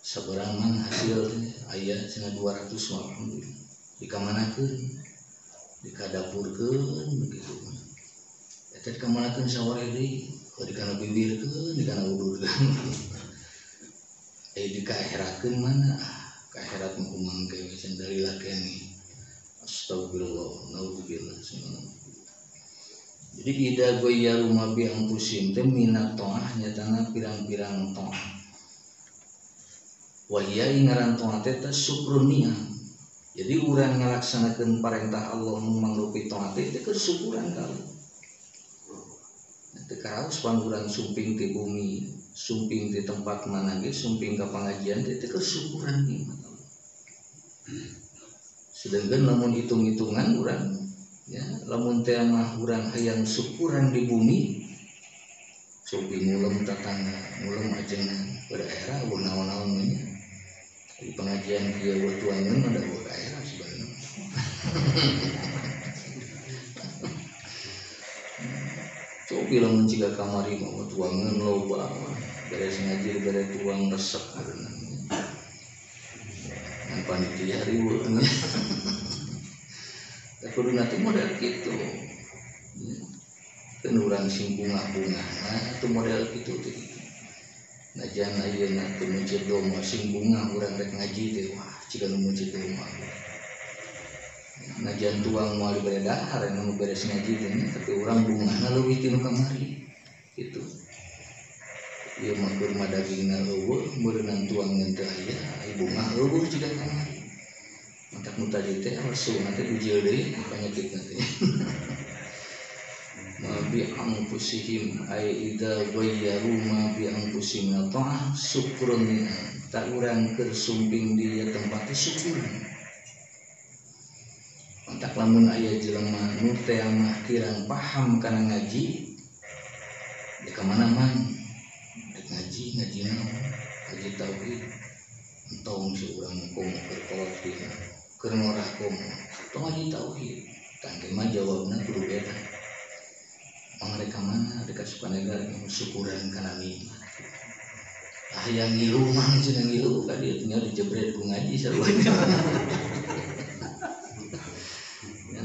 Sabarang man hasil aya cenah 200 mah alhamdulillah. Dikamanakeun? Dikadapurkeun begitu. Eta dikamanakeun saware deui. Dikana bibirkeun, dikana udurkeun. Dikakhirakeun mana? Ka akhirat mah kumangke we sandalilah kene. Astagfirullah, naudzubillah. Jadi ida goyaru mabi angpusim teh minat to'ah nyatana pirang-pirang to'ah. Wahia ngaran to'ah teh syukrun ni'am. Jadi urang ngalaksanakeun parentah Allah nu mangrupi to'ah teh kesyukuran ka Allah. Teu karaos pan urang sumping ti bumi, sumping ti tempat mana ge, sumping ka pangajian teh kesyukuran nikmat Allah. Sedangkan lamun hitung-hitungan urang ya, lamun teh mah urang hayang syukuran di bumi, sumping ngulem tatangga, ngulem ajengan, badaerah eueuh naon-naon nya. Di pengajian kieu tuangeun ada eueuh daerah sebenarnya. Cobi lamun ciga kamari mah tuangeun loba beres ngaji beres tuang resep karena ngan panitia riweuh nya. Da kuduna teh model kitu. Teu urang sing bunga-bunga, nah teu model kitu teh. Najan ayeuna teu muncul domba sing bunga urang rek ngaji teh wah ciga nu muncul domba. Najan tuang moal dibere dahar anu beres ngaji teh tapi urang bungana leuwih ti nu kamari kitu. Ieu mah keur madagingna eueuh meureunang tuangeun teh aya ai bunga eueuh ciga kamari. Mantak nu tadi teh rasuna teh ujil deui panyakitna teh. Ma bi anfusihim ai idza ghayyaru ma bi anfusihim ta'ah syukrun tak urang keur sumping di tempat syukuran. Tak lamun aya jelema nu teh mah kirang paham kana ngaji di kamana man dek ngaji naon ngaji tauhid entong seurang komo berkolot dina keur ngorah komo tong ngaji tauhid tangke mah jawabna kudu beda mereka mana dekat sukanegara syukuran kana nikmat yang ngilu mah cenah ngilu ka dieu nya dijebret ku ngaji sarua.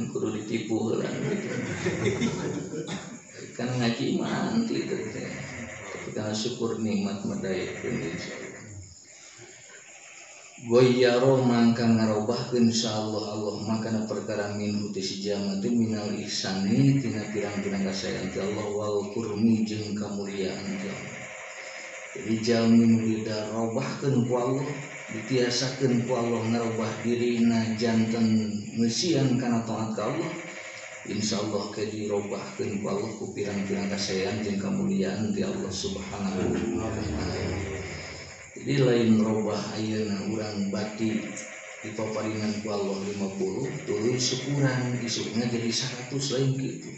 kudu ditipu heula gitu. Kan ngaji manti teh. Tapi kana syukur nikmat madayekeun insyaallah. Goyaro mangka ngarobahkeun insyaallah Allah makana perkara minhu ti si jalma teh minal ihsani tina pirang-pirang kasayan ti Allah wal kurmi jeung kamuliaan ti Allah. Jadi jalma nu didarobahkeun ku Allah, ditiasakeun ku Allah ngarobah dirina janten ngeusian kana taat ka Allah. Insyaallah ke dirobahkeun ku Allah ku pirang-pirang kasayan jeung kamuliaan ti Allah Subhanahu wa taala. Jadi lain robah ayeuna urang bati dipaparingan ku Allah 50 tuluy syukuran isukna jadi 100 lain gitu.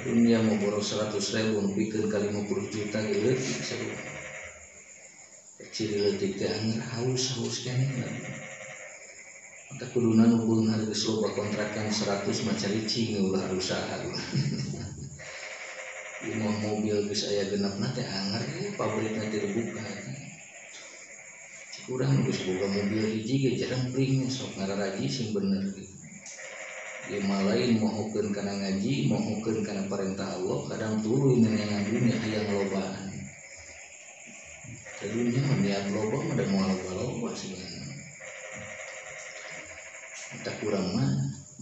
Dunia mau boros 100.000 nepikeun ka 50 juta ge leutik sarua. Ciri leutik teh anger haus keneh. Mata kuduna nu beung geus loba kontrakan 100 mah caricing ulah usaha. Imah mobil geus aya genepna teh anger pabrikna teh dibuka. Kurang geus boga mobil hiji ge jarang pring sok ngararaji sing bener gitu. Ieu mah lain mohokeun kana ngaji, mohokeun kana perintah Allah, kadang tuluy nenengan dunia hayang lobaan. Dunia niat loba mah da moal loba sebenarnya. Eta kurang mah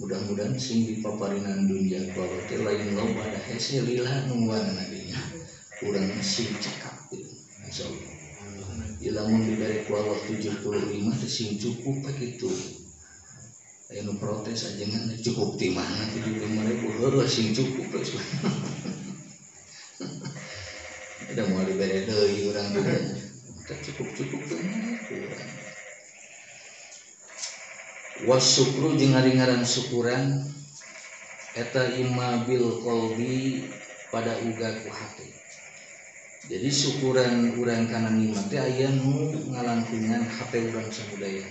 mudah-mudahan sing dipaparinan dunia ku Allah teh lain loba da hese lila nungguan dinya. Kurang sing cekap gitu. Insyaallah. Ilamun diberi ku Allah 75 teh sing cukup begitu. Anu protes aja ngan cukup di mana 75.000 heuh sing cukup geus. Udah mau diberi deui urang juga. Teh cukup teh kurang. Wasyukru jeung ari ngaran syukuran eta imma bil qalbi pada uga ku hati. Jadi syukuran urang kana nikmat teh aya nu ngalangkungan hate urang sabudaya.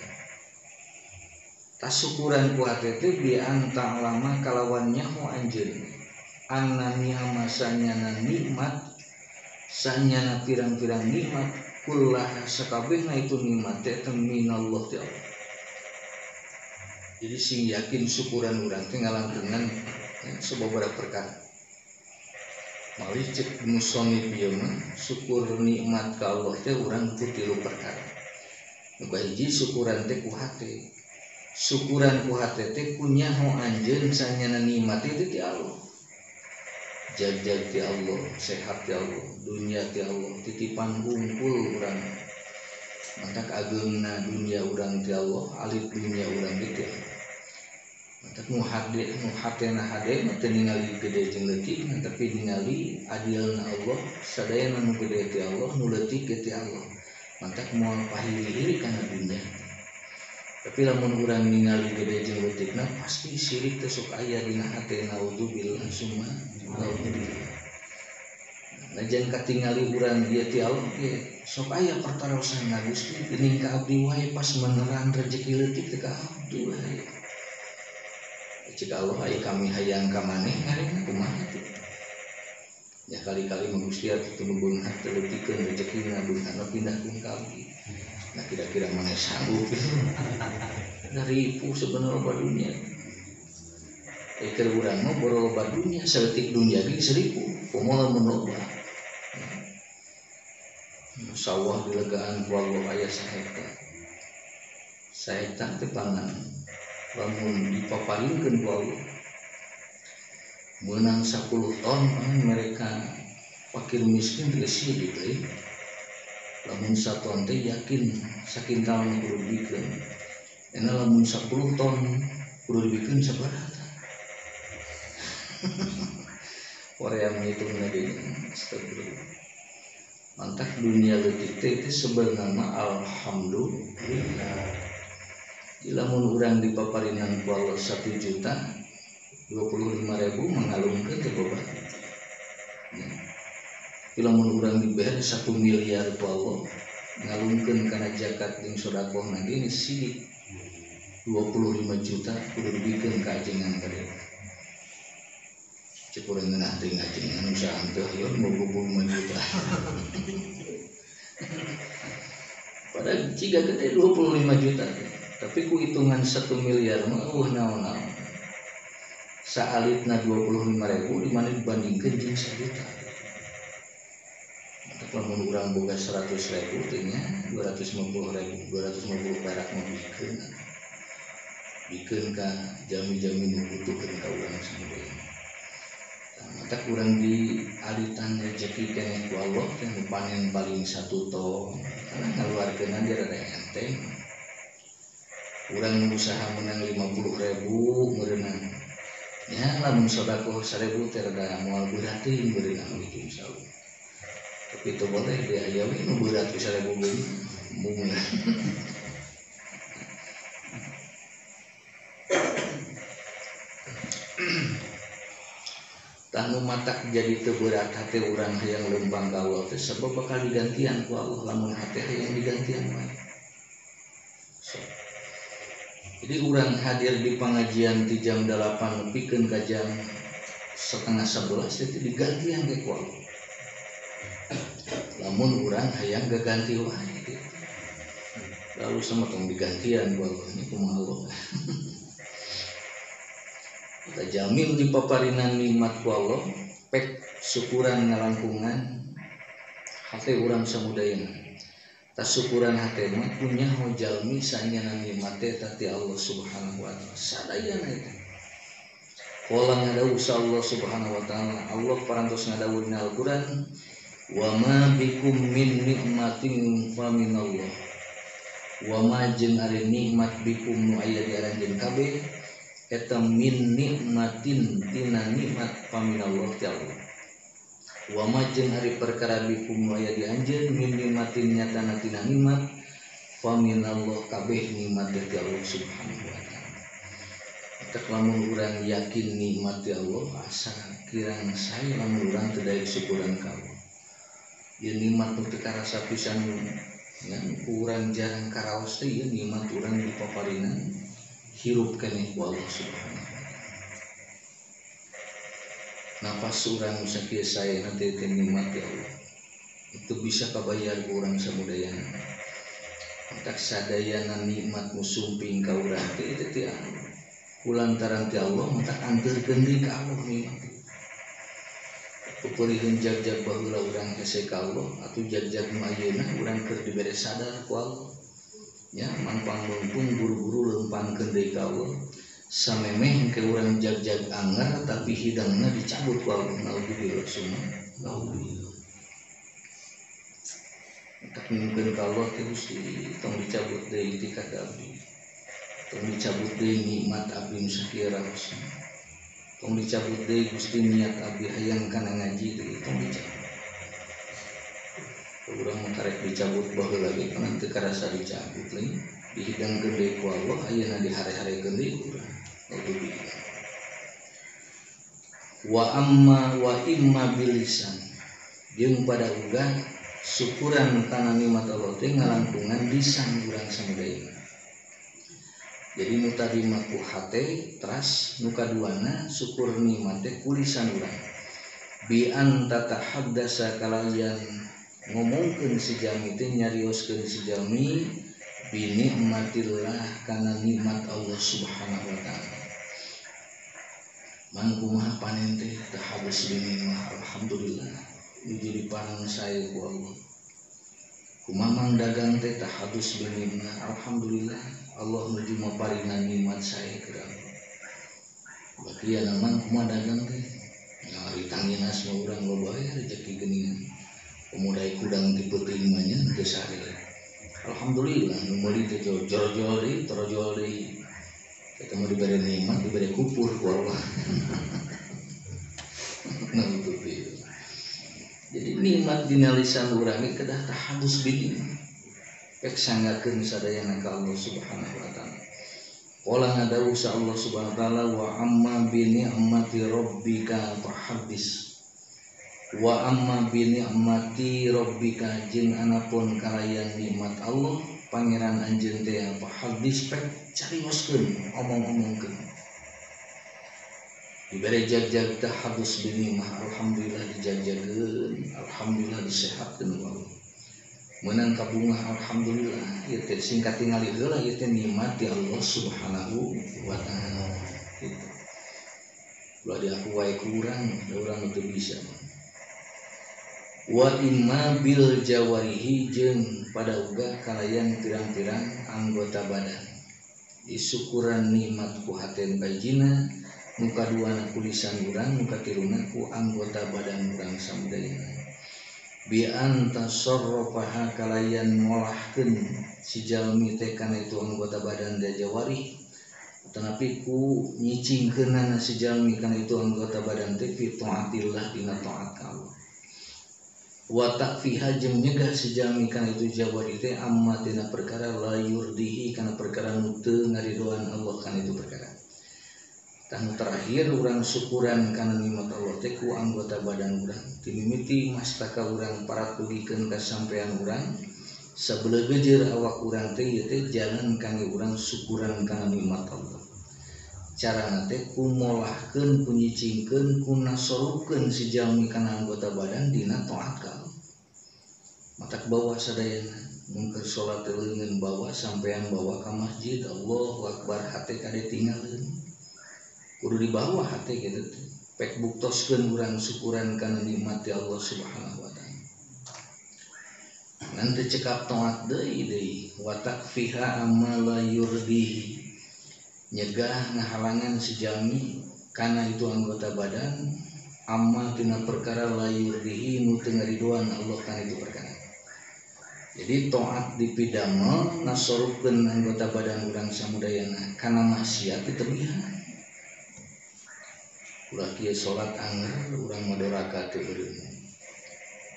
Tasyukuran ku hate teh bi anta lama kalawan nyaho anjeun. Annani masanyana nikmat sanyana pirang-pirang nikmat kullah sakabehna itu nikmat teh minallah ti Allah. Jadi sing yakin syukuran urang teh ngalangkungan sababaraha perkara. Malih cek musonif ieu mah syukur nikmat ka Allah teh urang ku tilu perkara. Nu kahiji syukuran teh ku hate. Syukuran ku hate teh ku nyaho anjeun sanyana nikmat itu ti Allah. Jag-jag ti Allah, sehat ti Allah, dunia ti Allah, titipan hungkul urang. Mantak ageungna dunia urang ti Allah, alit dunia urang ti Allah. Mantak nu hatena hade mah teu ningali gede jeung leutik, tapi ningali adilna Allah, sadayana nu gede ti Allah, nu leutik ti Allah. Mantak moal pahiri-hiri kana dunia. Tapi lamun urang ningali gede jeung leutikna pasti syirik teh sok aya dina hatena udzubillah summa naudzubillah. Najan katingali urang ieu ti Allah ge sok aya pertarosanna Gusti geuning ka abdi wae pas meneran rezeki leutik teh ka abdi wae. Jika Allah aya kami hayang ka maneh ngareng kumaha tuh. Ya kali-kali mah Gusti atuh teu beung hate leutikeun rezekina duhana pindahkeun ka abdi. Nah kira-kira mana sanggup itu ngaripu sebenarnya loba dunia. Keur urang mah boro loba dunia seletik dunia ge seribu kumaha mun loba. Sawah dilegaan ku Allah aya sahektar. Sahektar teh pangan. Lamun dipaparinkeun ku Allah. Meunang 10 ton mereka fakir miskin geus sieu deui. Lamun 1 ton teh yakin saking taon kudu dibikeun. Ena lamun 10 ton kudu dibikeun sabaraha tah. Korea menghitung deui. Astagfirullah. Mantak dunia leutik teh itu sebenarnya alhamdulillah. Lamun urang dipaparinan ku Allah 1.025.000 mangalungkeun teh boba. Lamun urang dibere 1 miliar ku Allah ngalungkeun kana zakat jeung sedekah nage sidik 25 juta kudu dibikeun ka ajengan kadeu. Cek urang ngeunah teh ajengan usaha teh aya 25 juta. Padahal jika gede 25 juta tapi ku hitungan 1 miliar mah naon-naon. saalitna 25.000 dimana dibandingkan jeung 1 juta. Lamun urang boga 100.000 nya 250.000 perak mah bikeun ka jami-jami nu butuhkeun ka urang samudaya. Mata urang di alitan rezeki keneh ku Allah teh panen paling 1 ton karena ngaluarkeun dia rada enteng. Urang usaha menang 50.000 meureunang. Ya lamun sedekah 1.000 teh rada moal berat teuing meureunang gitu insyaallah. Tapi itu boleh dia aya we nu berat bisa 1.000 mung. Tanu matak jadi teu berat hate urang hayang leumpang ka Allah teh sebab bakal digantian ku Allah lamun hate hayang digantian mah. Jadi urang hadir di pengajian di jam 8 nepikeun ka jam setengah 11 itu digantian ke ku Allah. Lamun urang hayang gaganti wae gitu. Lalu sama tong digantian ku Allah ini kumaha Allah. Kita jamin di paparinan nikmat ku Allah pek syukuran ngalangkungan hate urang samudayana. Tas syukuran hate mah punya jalmi saenyana nikmat teh ti Allah Subhanahu wa taala. Sadayana eta. Qala ngadawuh Allah Subhanahu wa taala, Allah parantos ngadawuh dina Al-Qur'an, "Wa ma bikum min nikmatin fa minallah." Wa ma jeung ari nikmat bikum nu aya di aranjeun kabeh eta min nikmatin tina nikmat fa minallah ti Allah. Wa ma jeung ari perkara bikum aya di anjeun min nikmatin nyatana tina nikmat fa minallah kabeh nikmat dari Allah Subhanahu wa taala. Tak lamun urang yakin nikmat ti Allah asa kirang sae lamun urang teu daek syukuran ka Allah. Ieu nikmat nu teu karasa pisan ngan urang jarang karaos teh ieu nikmat urang di paparinan hirup keneh ku Allah Subhanahu wa taala. Napas urang sakieu sae nanti teh nikmat ya Allah. Itu bisa kabayar ku urang samudayana. Tak sadayana nikmat nu sumping ka urang teh itu ti Allah. Kulantaran ti Allah mata anteurkeun deui ka Allah nikmat. Pupurieun jag-jag baheula urang hese ka Allah atuh jag-jag nu ayeuna urang keur dibere sadar ku Allah. Ya mangpang mumpung buru-buru leumpangkeun deui ka Allah. Samemeh ke urang jag-jag anggar tapi hidangna dicabut ku Allah. Naudzubillah summa naudzubillah. Tak mungkin kalau terus tong dicabut deui ti kadabi. Tong dicabut deui nikmat abdi nu sakieu raos. Tong dicabut deui Gusti niat abdi hayang kana ngaji deui tong dicabut. Urang mah karek dicabut baheula ge kana teu karasa dicabut leuing. Dihidangkeun deui ku Allah ayeuna dihare-harekeun deui urang. Wa imma bilisan jeung pada uga syukuran kana nikmat Allah teh ngalangkungan lisan urang samudaya. Jadi nu tadi mah ku hate teras nu kaduana syukur nikmat teh ku lisan urang. Bi an tatahaddasa kalayan ngomongkeun si jalmi teh nyarioskeun si jalmi bi nikmatillah kana nikmat Allah Subhanahu wa taala. Man kumaha panen teh teu habis binikmah alhamdulillah nu jadi panen sae ku Allah. Kumaha dagang teh teu habis binikmah alhamdulillah Allah nuju maparingan nikmat sae ka Allah. Bakieu naman kumaha dagang teh nyari tanginas mah urang loba aya rezeki geuningan. Pemudai kudang dipeuting mah nya teu sare. Alhamdulillah nu meuli teh jol-jol deui torojol deui. Kita mau diberi nikmat, diberi kupur ku Allah. Nah itu dia. Jadi nikmat dina lisan urang ge kedah tahadus binikmat. Pek sanggakeun sadayana ka Allah Subhanahu wa taala. Qala ngadawuh sa Allah Subhanahu wa taala wa amma bi ni'mati rabbika fahaddis. Wa amma bi ni'mati rabbika jeung anapun kalayan nikmat Allah pangeran anjeun teh apa hadis pek carioskeun omong-omongkeun. Dibere jag-jag teh hadis binikmah alhamdulillah dijag-jageun, alhamdulillah disehatkeun ku Allah. Meunang kabungah alhamdulillah ieu teh singkat tingali heula ieu teh nikmat ti Allah Subhanahu wa taala. Gitu. wae kurang urang teu bisa. Wa imma bil jawarihi jeung pada uga kalayan pirang-pirang anggota badan. Disukuran nikmat ku haten kajina, muka duana ku lisan urang, muka tiruna ku anggota badan urang samudayana. Bi anta sarrafaha kalayan ngolahkeun si jalmi teh kana itu anggota badan da jawari, tetapi ku nyicingkeunana si jalmi kana itu anggota badan teh fi taatillah dina taat Allah. Wa ta'fiha jeung nyegah si jalmi kana itu jawari teh amma tina perkara la yurdihi kana perkara nu teu ngaridoan Allah kana itu perkara. Tanu terakhir urang syukuran kana nikmat Allah teh ku anggota badan urang. Timimiti mastaka urang paratugikeun ka sampean urang sabeuleuh geujeur awak urang teh ieu teh jalan kangge urang syukuran kana nikmat Allah. Carana teh ku molahkeun, ku nyicingkeun, ku nasorukeun si jalmi kana anggota badan dina taat ka Allah. Matak bawa sadayana mun keur salat teh leungeun bawa sampean bawa ka masjid, Allahu Akbar hate kade tinggalkeun. Kudu dibawa hate kitu teh. Pek buktoskeun urang syukuran kana nikmat Allah Subhanahu wa taala. Ngan teu cekap taat deui wa takfiha amma la yurdihi. Nyegah ngahalangan si jalmi kana itu anggota badan amma tina perkara la yurdihi nu teu ngaridoan Allah kana itu perkara. Jadi taat dipidamel nasorukeun anggota badan urang samudayana kana maksiat teu biha. Ulah kieu salat anggar urang madoraka teu eureun.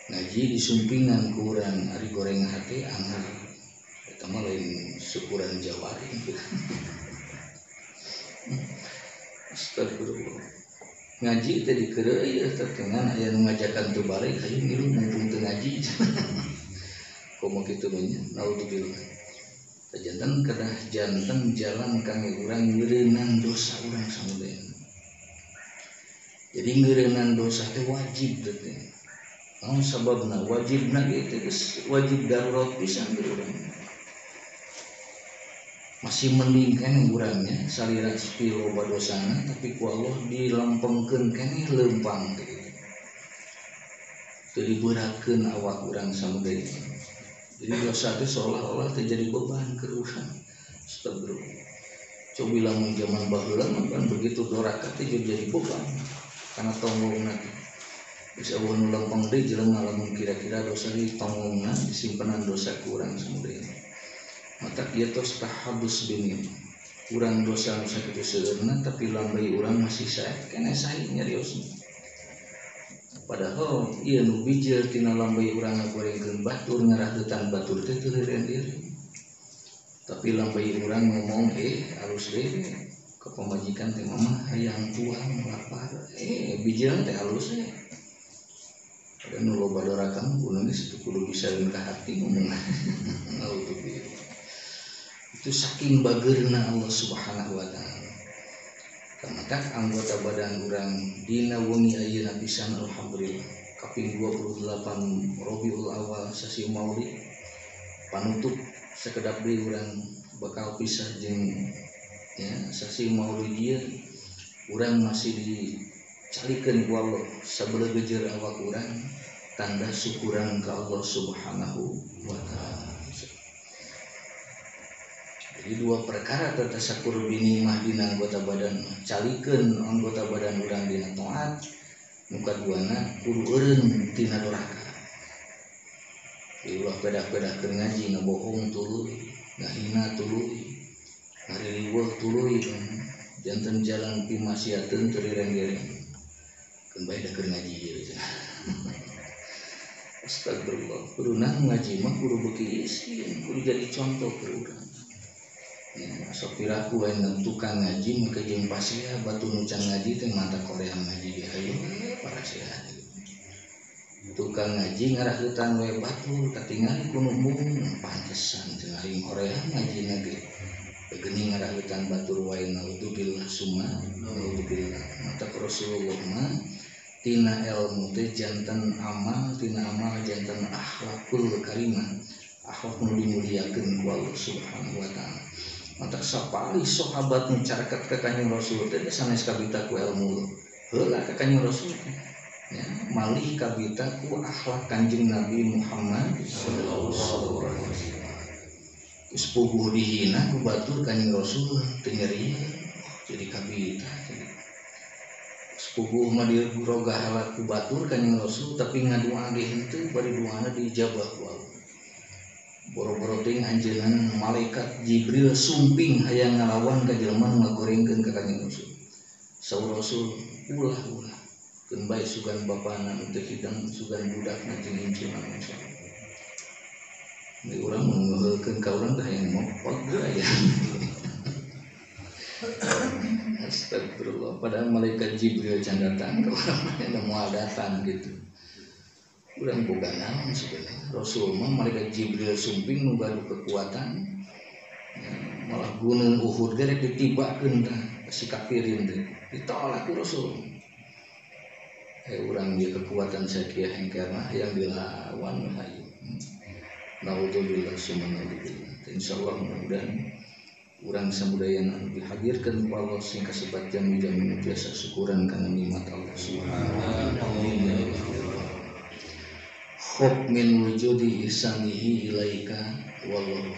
Ngaji disumpingan ku urang ari goreng hate anggar. Eta mah lain syukuran jawari. Astagfirullah. Ngaji teh dikeureuy teh dengan aya nu ngajakan teu balik hayu ngilu mumpung teu ngaji. Komo kitu nya naudzubillah. Janten kedah janten jalan kangge urang ngeureunang dosa urang samudayana. Jadi ngeureunang dosa teh wajib teh. Naon sababna? Wajibna ge teh geus wajib darurat pisan ke urang. Masih mending kan urangnya salira sepiro loba dosana tapi ku Allah dilempengkeun keneh leumpang teh. Teu diberatkeun awak urang samudayana. Jadi dosa teh seolah-olah teh jadi beban ke urang. Astagfirullah. Coba lamun zaman baheula kan begitu doraka teh jadi beban karena tonggongna teh. Bisa nu lempeng deui jelema lamun kira-kira dosa di tonggongna disimpenan dosa ku urang samudayana. Mata dia tos tahabus bini urang dosa nu sakitu seueurna tapi lambai urang masih sae keneh sae nyariosna. Padahal ieu nu bijil tina lambai urang ngagorengkeun batur ngaraheutan batur teh teu diri. Tapi lambai urang ngomong alus deui ka pamajikan teh mama hayang tuang lapar. Bijil teh alus Ada nu loba dorakam kudu geus kudu bisa ka hati ngomong. Itu saking bageurna Allah Subhanahu wa taala. Kamatak anggota badan urang dina wengi ayeuna pisan alhamdulillah kaping 28 Rabiul Awal sasi Maulid panutup sakedap deui urang bakal pisah jeung sasi Maulid ieu urang masih dicalikeun ku Allah sabeuleuh geujeur awak urang tanda syukuran ka Allah Subhanahu wa taala. Jadi dua perkara tatasakur binimah dina anggota badan calikeun anggota badan urang dina taat muka duana kudu eureun tina doraka. Ulah pedah-pedahkeun ngaji ngabohong tuluy ngahina tuluy ngaririweuh tuluy janten jalan pi maksiateun teu rireng-rireng keun bae da keur ngaji ieu. Astagfirullah. Kudu ngaji mah kudu beuki iskin kudu jadi contoh ke urang. Sok piraku lain tukang ngaji maka jeung pasea batu nu can ngaji teh mata Korea ngaji di hayu para sehat. Tukang ngaji ngaraheutan we batu katingali ku nu mung pantesan cenah aing Korea ngajina ge. Geuning ngaraheutan batur wae naudzubillah summa naudzubillah. Mata Rasulullah mah tina ilmu teh janten amal tina amal janten akhlakul karimah. Akhlak nu dimuliakeun ku Allah Subhanahu wa taala. Mata sapali sahabat mencareket ke kanjeng Rasul teh sanes kabita ku ilmu heula ka Kanjeng Rasul ya, malih kabita ku akhlak Kanjeng Nabi Muhammad sallallahu alaihi wasallam. Sepuguh dihina ku batur Kanjeng Rasul teu nyeri jadi kabita. Sepuguh mah diroga halak ku batur Kanjeng Rasul tapi ngadua ge henteu bari doana dijabah ku Allah. Boro-boro teuing anjeunna malaikat Jibril sumping hayang ngalawan ka jelema nu ngagorengkeun ka Kanjeng Rasul. Saur Rasul ulah keun bae sugan bapana teu hidang sugan budakna jeung incuna masalah. Ini urang mengeukeun ka urang teh hayang mopot aya. Astagfirullah, padahal malaikat Jibril can datang ke urang aya moal datang gitu. Urang boga naon sebenarnya. Rasul mah malaikat Jibril sumping nu gaduh kekuatan. Ya, malah gunung Uhud ge rek ditibakeun tah si kafirin teh. Ditolak ku Rasul. Urang dia kekuatan sakieu hengkerna yang dilawan hayu. Naudzubillah summa naudzubillah. Insyaallah mudah-mudahan urang samudayana dihadirkeun ku Allah sing kasebat jami-jami biasa syukuran kana nikmat Allah Subhanahu wa ta'ala. Khub min wujudi ihsanihi ilaika wallahu